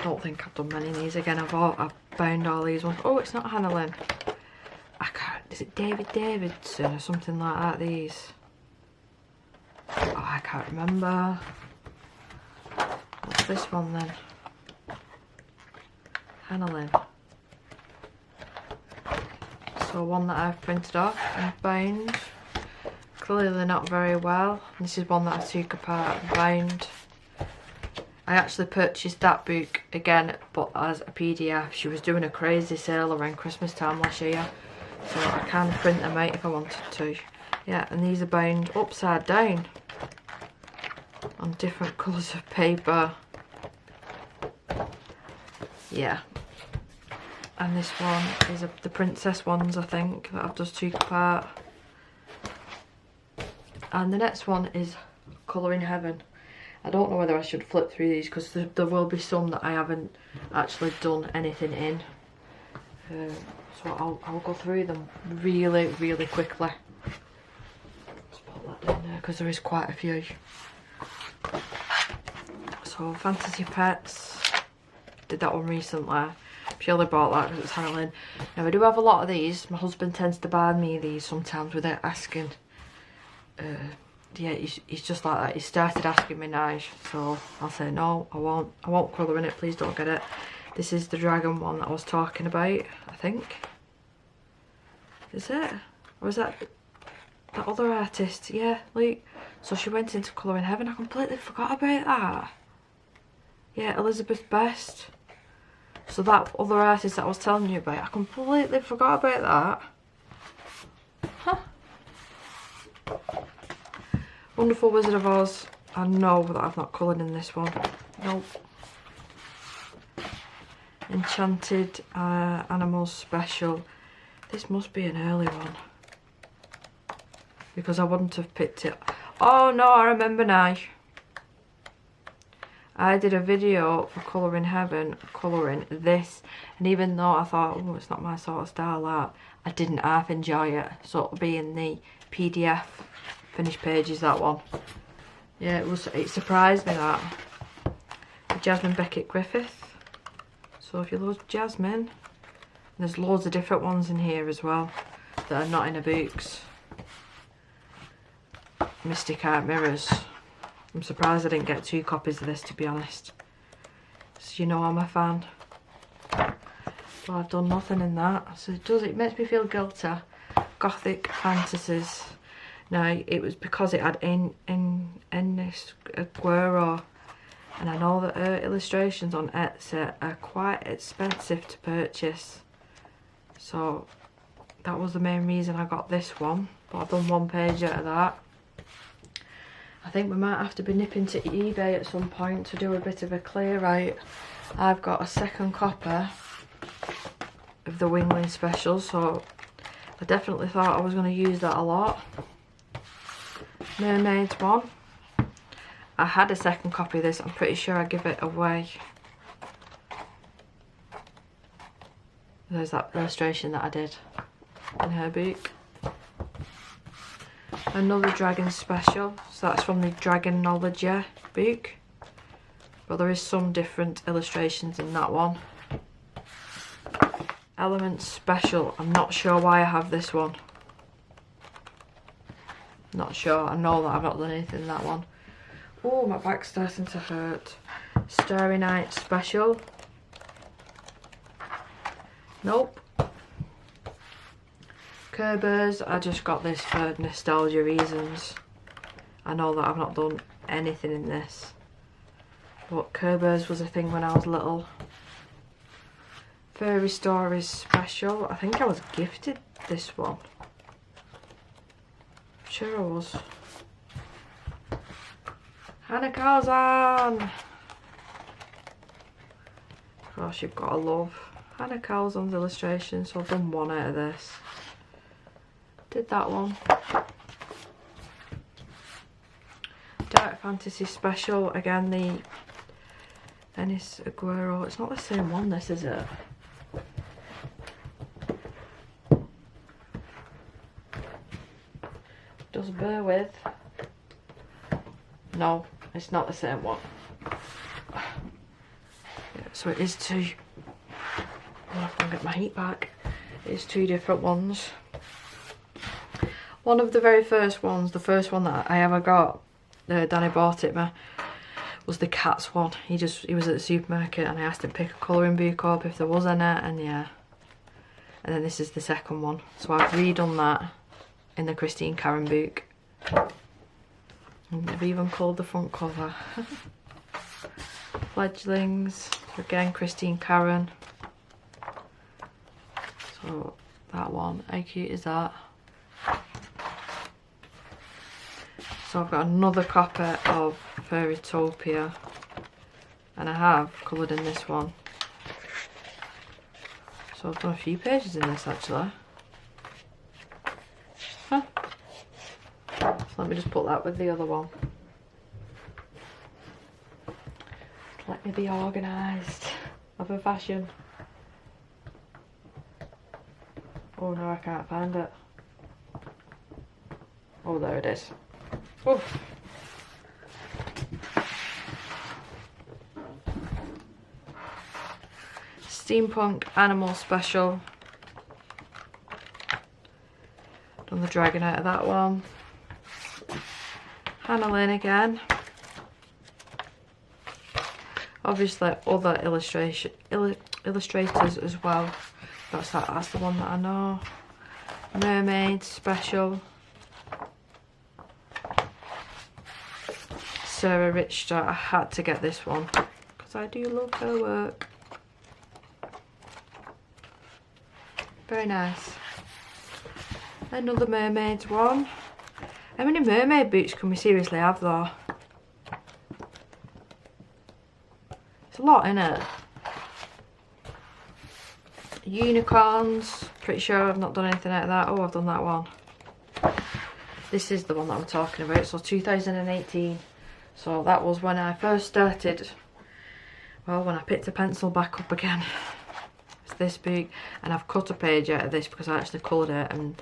Don't think I've done many of these again. I've bound all these ones. Oh, it's not Hannah Lynn. I can't. Is it David Davidson or something like that? These. Oh, I can't remember. What's this one then? Hannah Lynn. So one that I've printed off and bound. Clearly not very well. This is one that I took apart and bound. I actually purchased that book again, but as a PDF. She was doing a crazy sale around Christmas time last year, so I can print them out if I wanted to. Yeah, and these are bound upside down on different colours of paper. Yeah. And this one is the princess ones, I think, that I've just took apart. And the next one is Colour in Heaven. I don't know whether I should flip through these, because there will be some that I haven't actually done anything in. So I'll go through them really, really quickly. Let's put that down there, because there is quite a few. So Fantasy Pets, did that one recently. Purely bought that because it's Hannah Lynn. Now I do have a lot of these. My husband tends to buy me these sometimes without asking. Yeah, he's just like that. He started asking me now, so I'll say no, I won't colour in it, please don't get it. This is the dragon one that I was talking about, I think. Is it? Or is that other artist? Yeah, look. So she went into Colour in Heaven. I completely forgot about that. Yeah, Elizabeth Best. So that other artist that I was telling you about, I completely forgot about that. Huh. Wonderful Wizard of Oz. I know that I've not coloured in this one. Nope. Enchanted Animals Special. This must be an early one. because I wouldn't have picked it. Oh no, I remember now. I did a video for Colouring Heaven, colouring this, and even though I thought, oh, it's not my sort of style art, I didn't half enjoy it. So it'll be in the PDF finished pages, that one. Yeah, it surprised me that. Jasmine Beckett Griffith. So if you love Jasmine, there's loads of different ones in here as well that are not in her books. Mystic Art Mirrors. I'm surprised I didn't get 2 copies of this, to be honest. So you know I'm a fan. But I've done nothing in that. So it makes me feel guilty. Gothic Fantasies. Now, it was because it had Ennis Aguero. And I know that her illustrations on Etsy are quite expensive to purchase. So that was the main reason I got this one. But I've done 1 page out of that. I think we might have to be nipping to eBay at some point to do a bit of a clear out. I've got a second copy of the Wingling Special, so I definitely thought I was going to use that a lot. Mermaids one. I had a second copy of this, I'm pretty sure I give it away. There's that illustration that I did in her book. Another Dragon Special, so that's from the Dragonology book, but there is some different illustrations in that one. Element Special, I'm not sure why I have this one. Not sure, I know that I've not done anything in that one. Oh, my back's starting to hurt. Starry Night Special. Nope. Kerber's, I just got this for nostalgia reasons. I know that I've not done anything in this, but Kerber's was a thing when I was little. Fairy Stories Special, I think I was gifted this one. Sure I was. Hanna Karlzon! Of course, you've got to love Hanna Karlzon's illustration, so I've done 1 out of this. Did that one. Dark Fantasy Special, again the Ennis Aguero. It's not the same one, this, is it? Just bear with. No, it's not the same one. Yeah, so it is 2. I'll have to get my heat back. It's 2 different ones. One of the very first ones, the first one that I ever got, Danny bought it me, was the Cats one. He was at the supermarket and I asked him to pick a colouring book up if there was any, and yeah. And then this is the second one. So I've redone that in the Christine Karen book. And I've even called the front cover. Fledglings, again Christine Karen. So that one, how cute is that? So I've got another copy of Fairytopia, and I have coloured in this one. So I've done a few pages in this actually. Huh. So let me just put that with the other one. Let me be organised. Of a fashion. Oh no, I can't find it. Oh, there it is. Oof. Steampunk Animal Special. Done the dragon out of that one. Hannah Lane again. Obviously other illustrators as well. That's the one that I know. Mermaid Special. Sarah Richter, I had to get this one because I do love her work. Very nice. Another Mermaids one. How many mermaid boots can we seriously have though? It's a lot, isn't it? Unicorns, pretty sure I've not done anything out of that. Oh, I've done that one. This is the one that I'm talking about. So 2018. So that was when I first started. Well, when I picked a pencil back up again. It's this big, and I've cut a page out of this because I actually coloured it and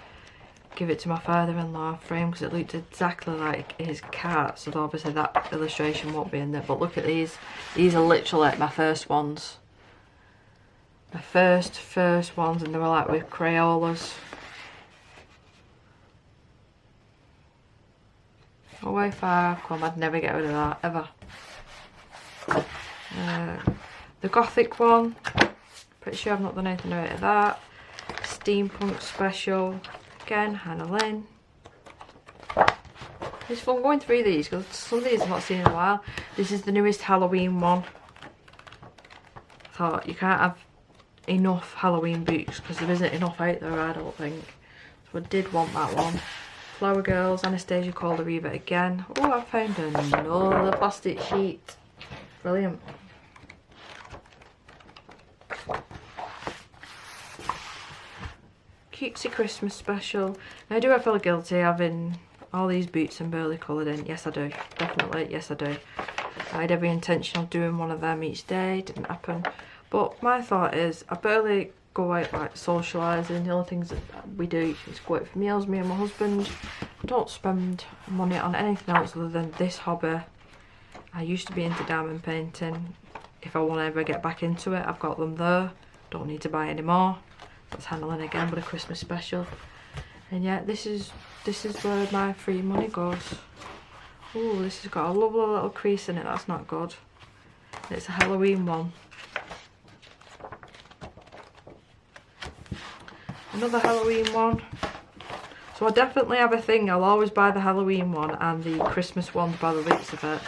give it to my father-in-law frame because it looked exactly like his cat. So obviously that illustration won't be in there. But look at these. These are literally my first ones. My first ones, and they were like with Crayolas. Away far I've come, I'd never get rid of that, ever. The Gothic one, pretty sure I've not done anything out of that. Steampunk Special, again, Hannah Lynn. It's fun going through these because some of these I've not seen in a while. This is the newest Halloween one. I thought you can't have enough Halloween books because there isn't enough out there, I don't think. So I did want that one. Flower Girls, Anastasia Calder Eva again. Oh, I found another plastic sheet. Brilliant. Cutesy Christmas Special. Now, do I feel guilty having all these boots and barely coloured in? Yes, I do. Definitely, yes, I do. I had every intention of doing one of them each day. Didn't happen. But my thought is, I barely go out like socialising. The only things that we do is go out for meals, me and my husband. I don't spend money on anything else other than this hobby. I used to be into diamond painting. If I want to ever get back into it, I've got them there. Don't need to buy any more. That's Hannah Lynn again, but a Christmas special. And yeah, this is where my free money goes. Oh, this has got a lovely little crease in it. That's not good. It's a Halloween one. Another Halloween one. So I definitely have a thing. I'll always buy the Halloween one and the Christmas one by the looks of it.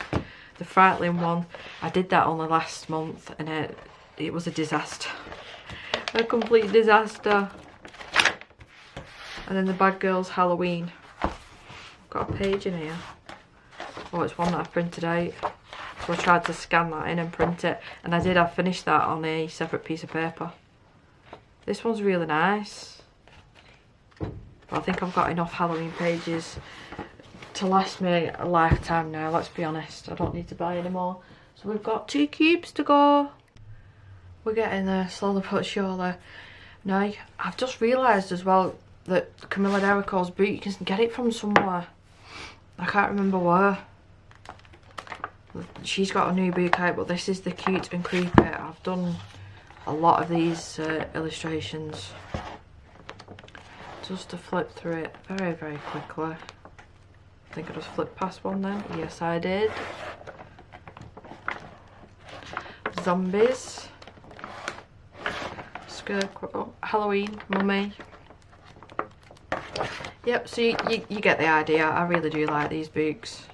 The Frightling one, I did that only last month and it was a disaster. A complete disaster. And then the Bad Girls Halloween. I've got a page in here. Oh, it's one that I've printed out. So I tried to scan that in and print it. And I did, I finished that on a separate piece of paper. This one's really nice. But I think I've got enough Halloween pages to last me a lifetime now, let's be honest. I don't need to buy any more. So we've got 2 cubes to go. We're getting there, slowly but surely. Now, I've just realised as well that Camilla Derico's boot, you can get it from somewhere. I can't remember where. She's got a new book out, but this is the Cute and Creepy. I've done a lot of these illustrations. Just to flip through it very, very quickly. I think I just flipped past one then. Yes, I did. Zombies. Scarecrow. Halloween. Mummy. Yep, so you get the idea. I really do like these books.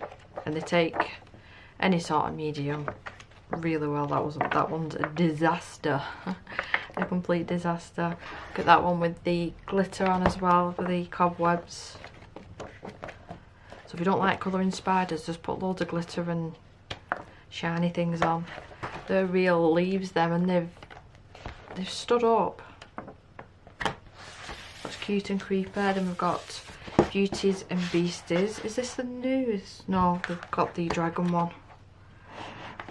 And they take any sort of medium really well. That one's a disaster. A complete disaster. Look at that one with the glitter on as well for the cobwebs. So if you don't like colouring spiders, just put loads of glitter and shiny things on. They're real leaves them, and they've stood up. That's Cute and Creepy. Then we've got Beauties and Beasties. Is this the newest? No, they've got the dragon one,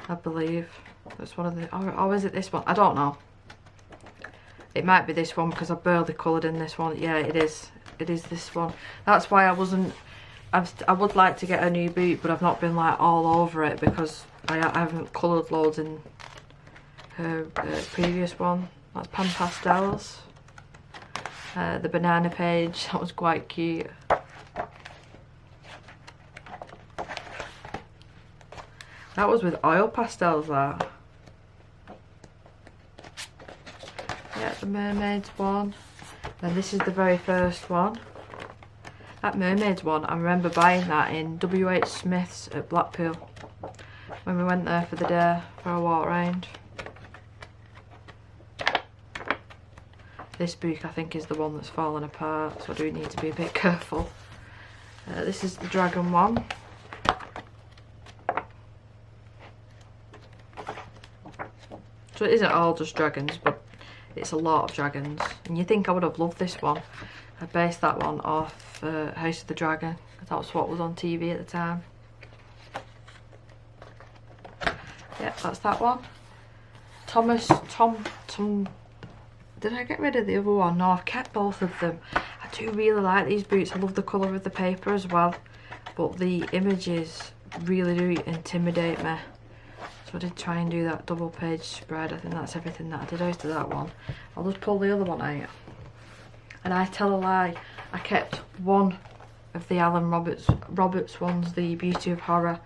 I believe. That's one of the, or is it this one? I don't know. It might be this one because I barely coloured in this one. Yeah, it is. It is this one. That's why I wasn't... I would like to get a new boot, but I've not been like all over it because I haven't coloured loads in her previous one. That's Pan Pastels. The banana page, that was quite cute. That was with oil pastels, that. Yeah, the mermaids one. Then this is the very first one. That mermaids one, I remember buying that in WH Smith's at Blackpool when we went there for the day for a walk round. This book I think is the one that's fallen apart, so I do need to be a bit careful. This is the dragon one. So it isn't all just dragons, but it's a lot of dragons. And you think I would have loved this one. I based that one off House of the Dragon, because that's what was on TV at the time. Yeah, that's that one. Tom. Did I get rid of the other one? No, I've kept both of them. I do really like these boots. I love the colour of the paper as well. But the images really do intimidate me. So I did try and do that double page spread. I think that's everything that I did out of that one. I'll just pull the other one out. And I tell a lie, I kept one of the Alan Roberts ones, the Beauty of Horror.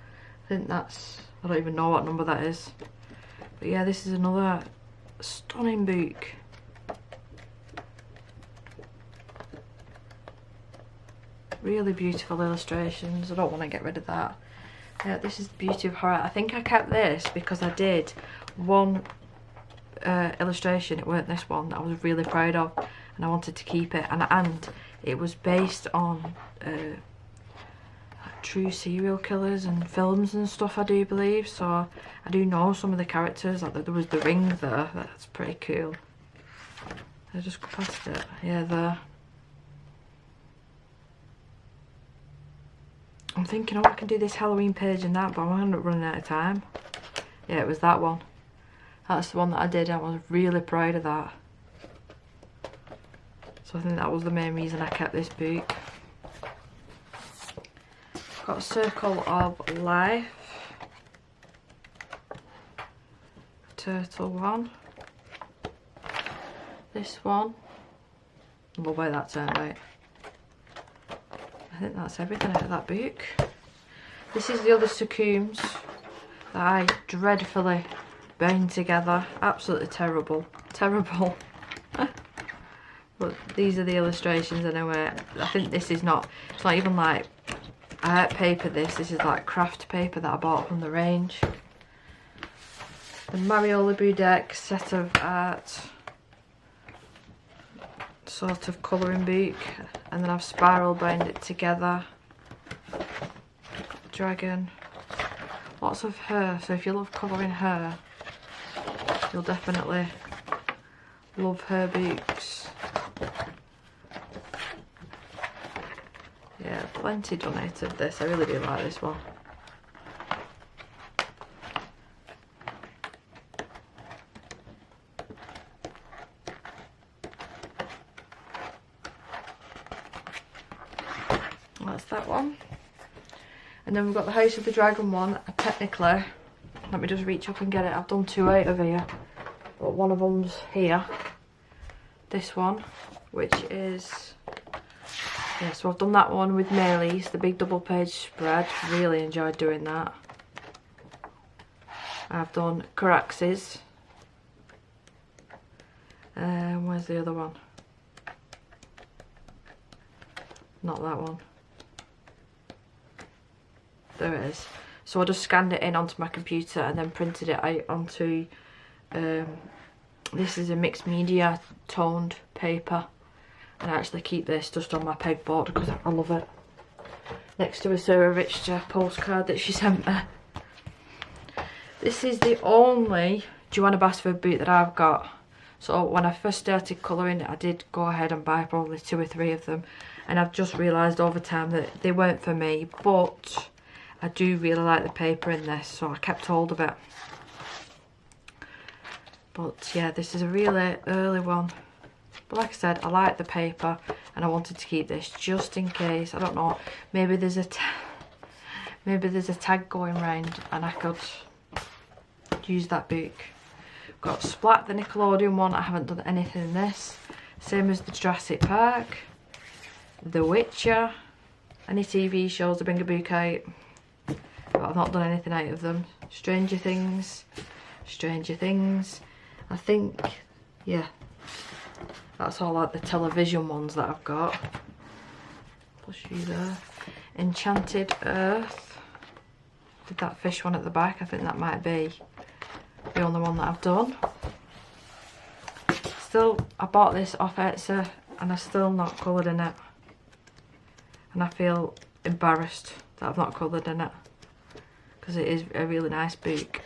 I think that's, I don't even know what number that is. But yeah, this is another stunning book. Really beautiful illustrations. I don't want to get rid of that. Yeah, this is Beauty of Horror. I think I kept this because I did one illustration, it weren't this one, that I was really proud of, and I wanted to keep it. And it was based on true serial killers and films and stuff, I do believe. So I do know some of the characters. Like there was the Ring there. That's pretty cool. I just go past it. Yeah, there. I'm thinking, oh, I can do this Halloween page and that, but I'm end up running out of time. Yeah, it was that one. That's the one that I did. I was really proud of that. So I think that was the main reason I kept this book. Got Circle of Life. Turtle one. This one. Love how that turned out. I think that's everything out of that book. This is the other Succumbs that I dreadfully bound together. Absolutely terrible. Terrible. But these are the illustrations anyway. I think this is not, it's not even like art paper this is like craft paper that I bought from the range. The Mariola Budek set of art. Sort of colouring book, and then I've spiral bound it together. Dragon, lots of her, so if you love colouring her, you'll definitely love her books. Yeah, plenty done out of this. I really do like this one. That's that one. And then we've got the House of the Dragon one. Technically, let me just reach up and get it. I've done two out of here, but one of them's here. This one, which is, yeah, so I've done that one with Maylis, the big double page spread. Really enjoyed doing that. I've done Caraxes. Where's the other one? Not that one. There it is. So I just scanned it in onto my computer and then printed it out onto, this is a mixed media toned paper, and I actually keep this just on my pegboard because I love it. Next to a Sarah Richter postcard that she sent me. This is the only Joanna Basford boot that I've got. So when I first started colouring, I did go ahead and buy probably 2 or 3 of them, and I've just realised over time that they weren't for me, but I do really like the paper in this, so I kept hold of it. But yeah, this is a really early one. But like I said, I like the paper and I wanted to keep this just in case. I don't know, maybe there's a tag going round and I could use that book. Got Splat, the Nickelodeon one. I haven't done anything in this. Same as the Jurassic Park, The Witcher, any TV shows I bring a book out, but I've not done anything out of them. Stranger Things. I think, yeah, that's all like the television ones that I've got. Plus you there. Enchanted Earth. Did that fish one at the back. I think that might be the only one that I've done. Still, I bought this off Etsy and I've still not coloured in it. And I feel embarrassed that I've not coloured in it, because it is a really nice book.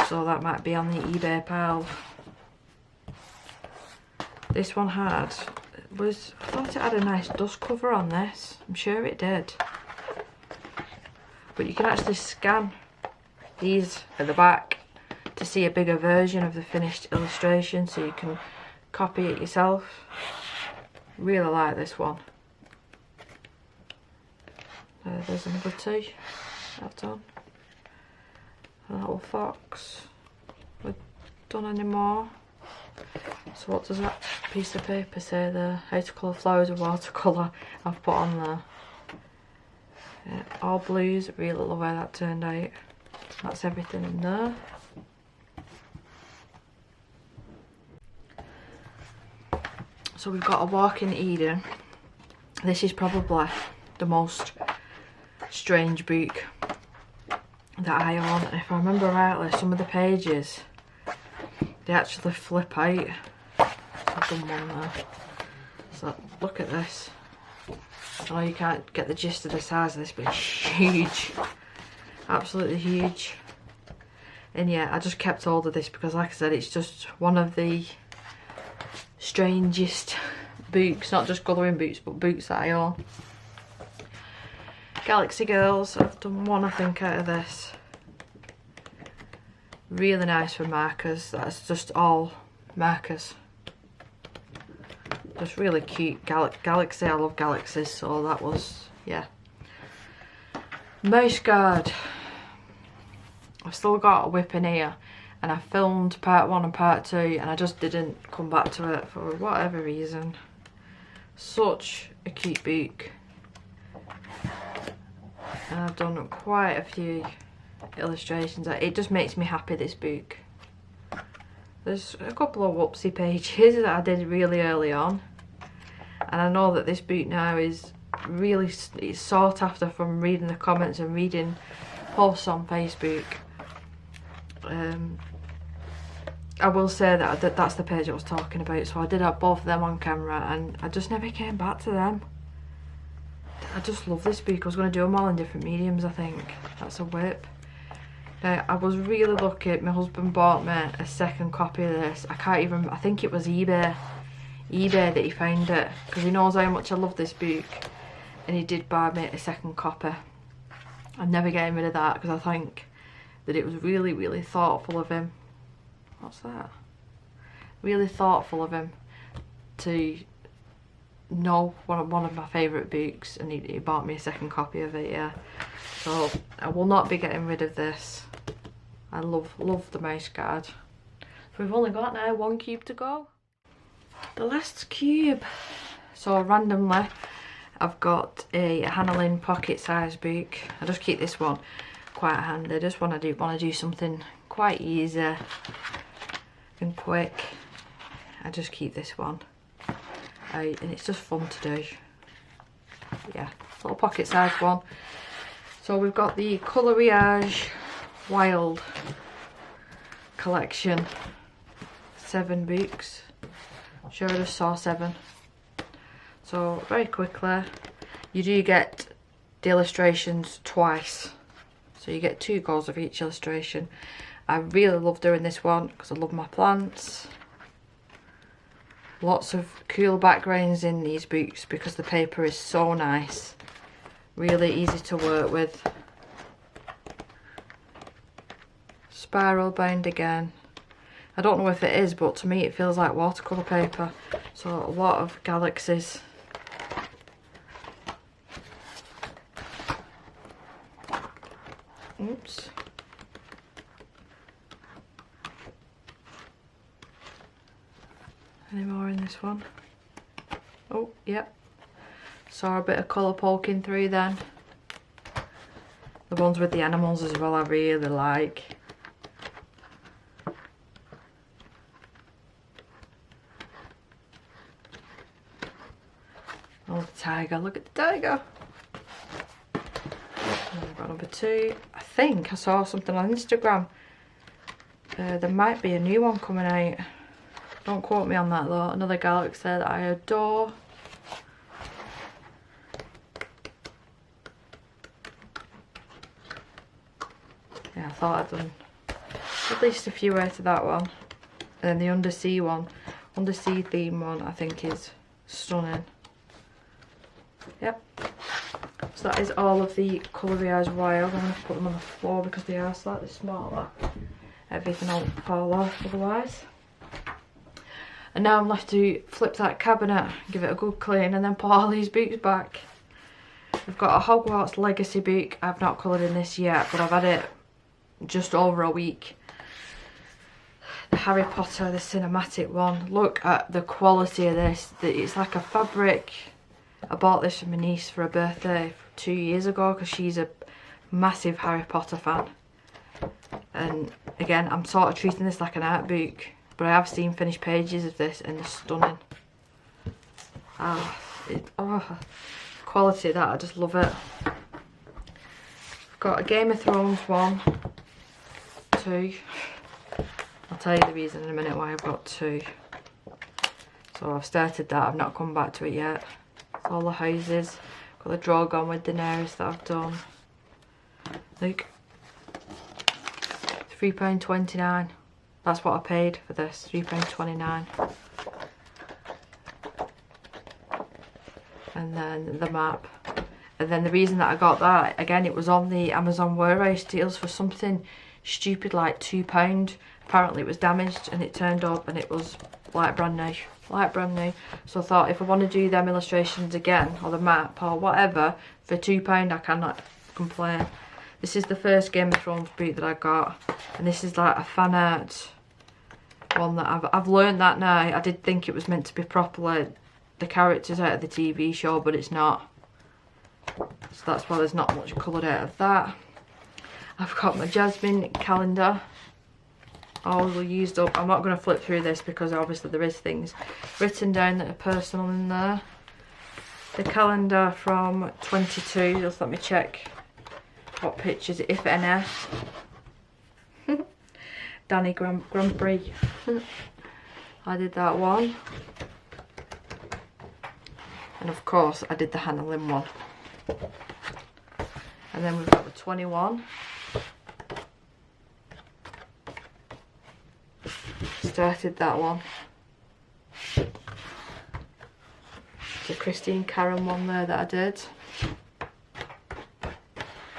So that might be on the eBay pile. This one had I thought it had a nice dust cover on this. I'm sure it did. But you can actually scan these at the back to see a bigger version of the finished illustration, so you can copy it yourself. Really like this one. There's another two I've done. A little fox. We've done any more. So what does that piece of paper say there? How to colour flowers with watercolour. I've put on there. Yeah, all blues. Really love how that turned out. That's everything in there. So we've got a walk in Eden. This is probably the most strange book that I own. And if I remember rightly, some of the pages, they actually flip out. I've done one there. So look at this. I know you can't get the gist of the size of this, but it's huge. Absolutely huge. And yeah, I just kept hold of this because, like I said, it's just one of the strangest books, not just colouring books, but books that I own. Galaxy Girls, I've done one I think out of this. Really nice for markers. That's just all markers. Just really cute. Galaxy, I love galaxies, so that was, yeah. Mouse Guard. I've still got a whip in here, and I filmed part 1 and part 2, and I just didn't come back to it for whatever reason. Such a cute book. And I've done quite a few illustrations. It just makes me happy, this book. There's a couple of whoopsie pages that I did really early on, and I know that this book now is really sought after from reading the comments and reading posts on Facebook. I will say that that's the page I was talking about, so I did have both of them on camera, and I just never came back to them. I just love this book. I was going to do them all in different mediums, I think. That's a whip. Now, I was really lucky. My husband bought me a second copy of this. I think it was eBay that he found it, because he knows how much I love this book, and he did buy me a second copy. I'm never getting rid of that, because I think that it was really, really thoughtful of him. What's that? Really thoughtful of him to know one of my favourite books, and he bought me a second copy of it, yeah. So I will not be getting rid of this. I love the Mouse Guard. So we've only got now 1 cube to go. The last cube. So randomly, I've got a Hanna pocket size book. I just keep this one quite handy. I just want to do something quite easy and quick. I just keep this one out, and it's just fun to do. Yeah, little pocket size one. So we've got the Coloriage Wild collection, 7 books. Sure, I just saw 7. So very quickly, you do get the illustrations twice, so you get 2 goes of each illustration. I really love doing this one because I love my plants. Lots of cool backgrounds in these books because the paper is so nice. Really easy to work with. Spiral bound again. I don't know if it is, but to me it feels like watercolour paper. So a lot of galaxies. Oops. Any more in this one? Oh, yep. Saw a bit of colour poking through then. The ones with the animals as well I really like. Oh, the tiger, look at the tiger. And I've got number 2. I think I saw something on Instagram. There might be a new one coming out. Don't quote me on that though. Another galaxy that I adore. Yeah, I thought I'd done at least a few out of that one. And then the undersea one, undersea theme one, I think is Stunning. Yep. So that is all of the colour eyes wild. I'm going to put them on the floor because they are slightly smaller. Everything will fall off otherwise. And now I'm left to flip that cabinet, give it a good clean, and then put all these books back. I've got a Hogwarts Legacy book. I've not coloured in this yet, but I've had it just over a week. The Harry Potter, the cinematic one. Look at the quality of this. It's like a fabric. I bought this for my niece for her birthday 2 years ago because she's a massive Harry Potter fan. And again, I'm sort of treating this like an art book, but I have seen finished pages of this and they're stunning. Quality of that, I just love it. I've got a Game of Thrones 1, 2. I'll tell you the reason in a minute why I've got 2. So I've started that, I've not come back to it yet. It's all the houses. Got the Drogon with Daenerys that I've done. Look. £3.29. That's what I paid for this, £3.29. And then the map. And then the reason that I got that, again, it was on the Amazon warehouse deals for something stupid like £2. Apparently it was damaged and it turned up and it was like brand new. Like brand new. So I thought if I want to do them illustrations again, or the map or whatever, for £2 I cannot complain. This is the first Game of Thrones book that I got, and this is like a fan art one that I've learned that now. I did think it was meant to be properly the characters out of the TV show, but it's not. So that's why there's not much coloured out of that. I've got my Jasmine calendar. All used up. I'm not going to flip through this because obviously there is things written down that are personal in there. The calendar from 22. Just let me check what pictures, if any. Danny Grand Prix. I did that one. And of course I did the Hannah Lynn one. And then we've got the 21. Started that one. The Christine Karen one there that I did.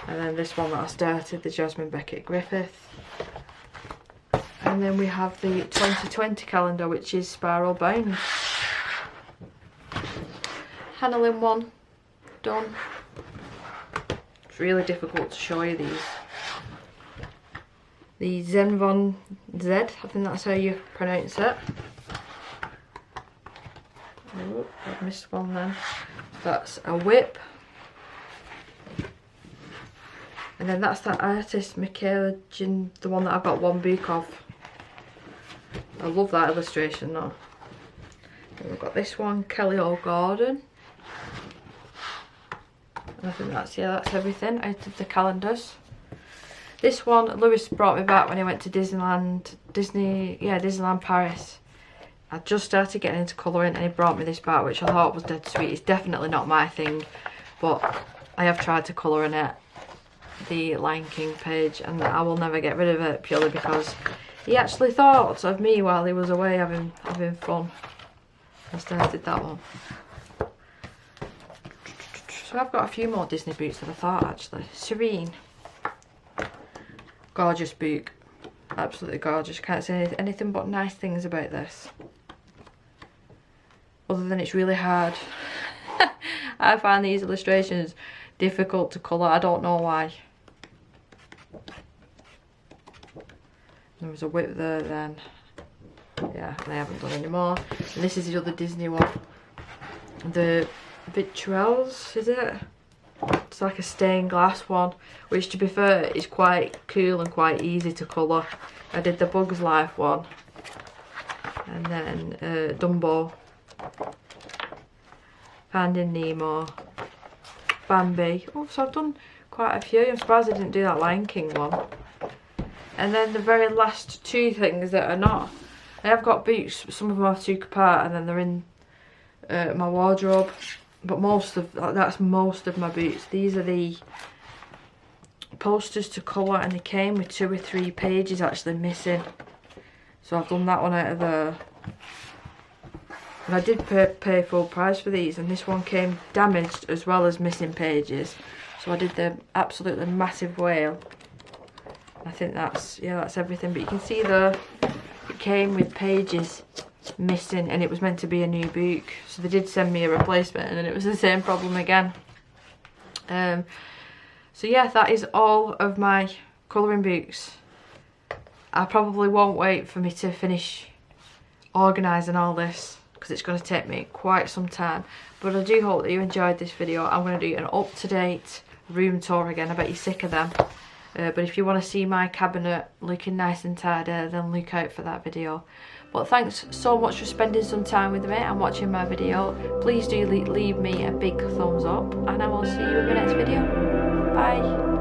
And then this one that I started, the Jasmine Beckett Griffith. And then we have the 2020 calendar, which is spiral bound. Hannah Lynn one, done. It's really difficult to show you these. The Zen Von Z, I think that's how you pronounce it. Oh, I've missed one then. That's a whip. And then that's that artist, Michaela Jin, the one that I've got one book of. I love that illustration though. And we've got this one, Kelly O'Gordon. And I think that's, yeah, that's everything out of the calendars. This one, Lewis brought me back when he went to Disneyland Paris. I just started getting into colouring and he brought me this back, which I thought was dead sweet. It's definitely not my thing, but I have tried to colour in it, the Lion King page, and I will never get rid of it purely because he actually thought of me while he was away having fun. I started that one. So I've got a few more Disney books than I thought actually. Serene. Gorgeous book. Absolutely gorgeous. Can't say anything but nice things about this. Other than it's really hard. I find these illustrations difficult to colour. I don't know why. There was a whip there then. Yeah, they haven't done any more. And this is the other Disney one. The Victuals, is it? It's like a stained glass one, which to be fair is quite cool and quite easy to colour. I did the Bugs Life one. And then Dumbo. Finding Nemo. Bambi. Oh, so I've done quite a few. I'm surprised I didn't do that Lion King one. And then the very last two things that are not. I have got boots, some of them I took apart and then they're in my wardrobe. But that's most of my boots. These are the posters to colour and they came with 2 or 3 pages actually missing. So I've done that one out of there. And I did pay full price for these, and this one came damaged as well as missing pages. So I did the absolutely massive whale. I think that's, yeah, that's everything. But you can see though, it came with pages missing, and it was meant to be a new book. So they did send me a replacement, and then it was the same problem again. So yeah, that is all of my colouring books. I probably won't wait for me to finish organising all this, because it's going to take me quite some time. But I do hope that you enjoyed this video. I'm going to do an up-to-date room tour again. I bet you're sick of them. But if you want to see my cabinet looking nice and tidy, then look out for that video. But thanks so much for spending some time with me and watching my video. Please do leave me a big thumbs up, and I will see you in the next video. Bye.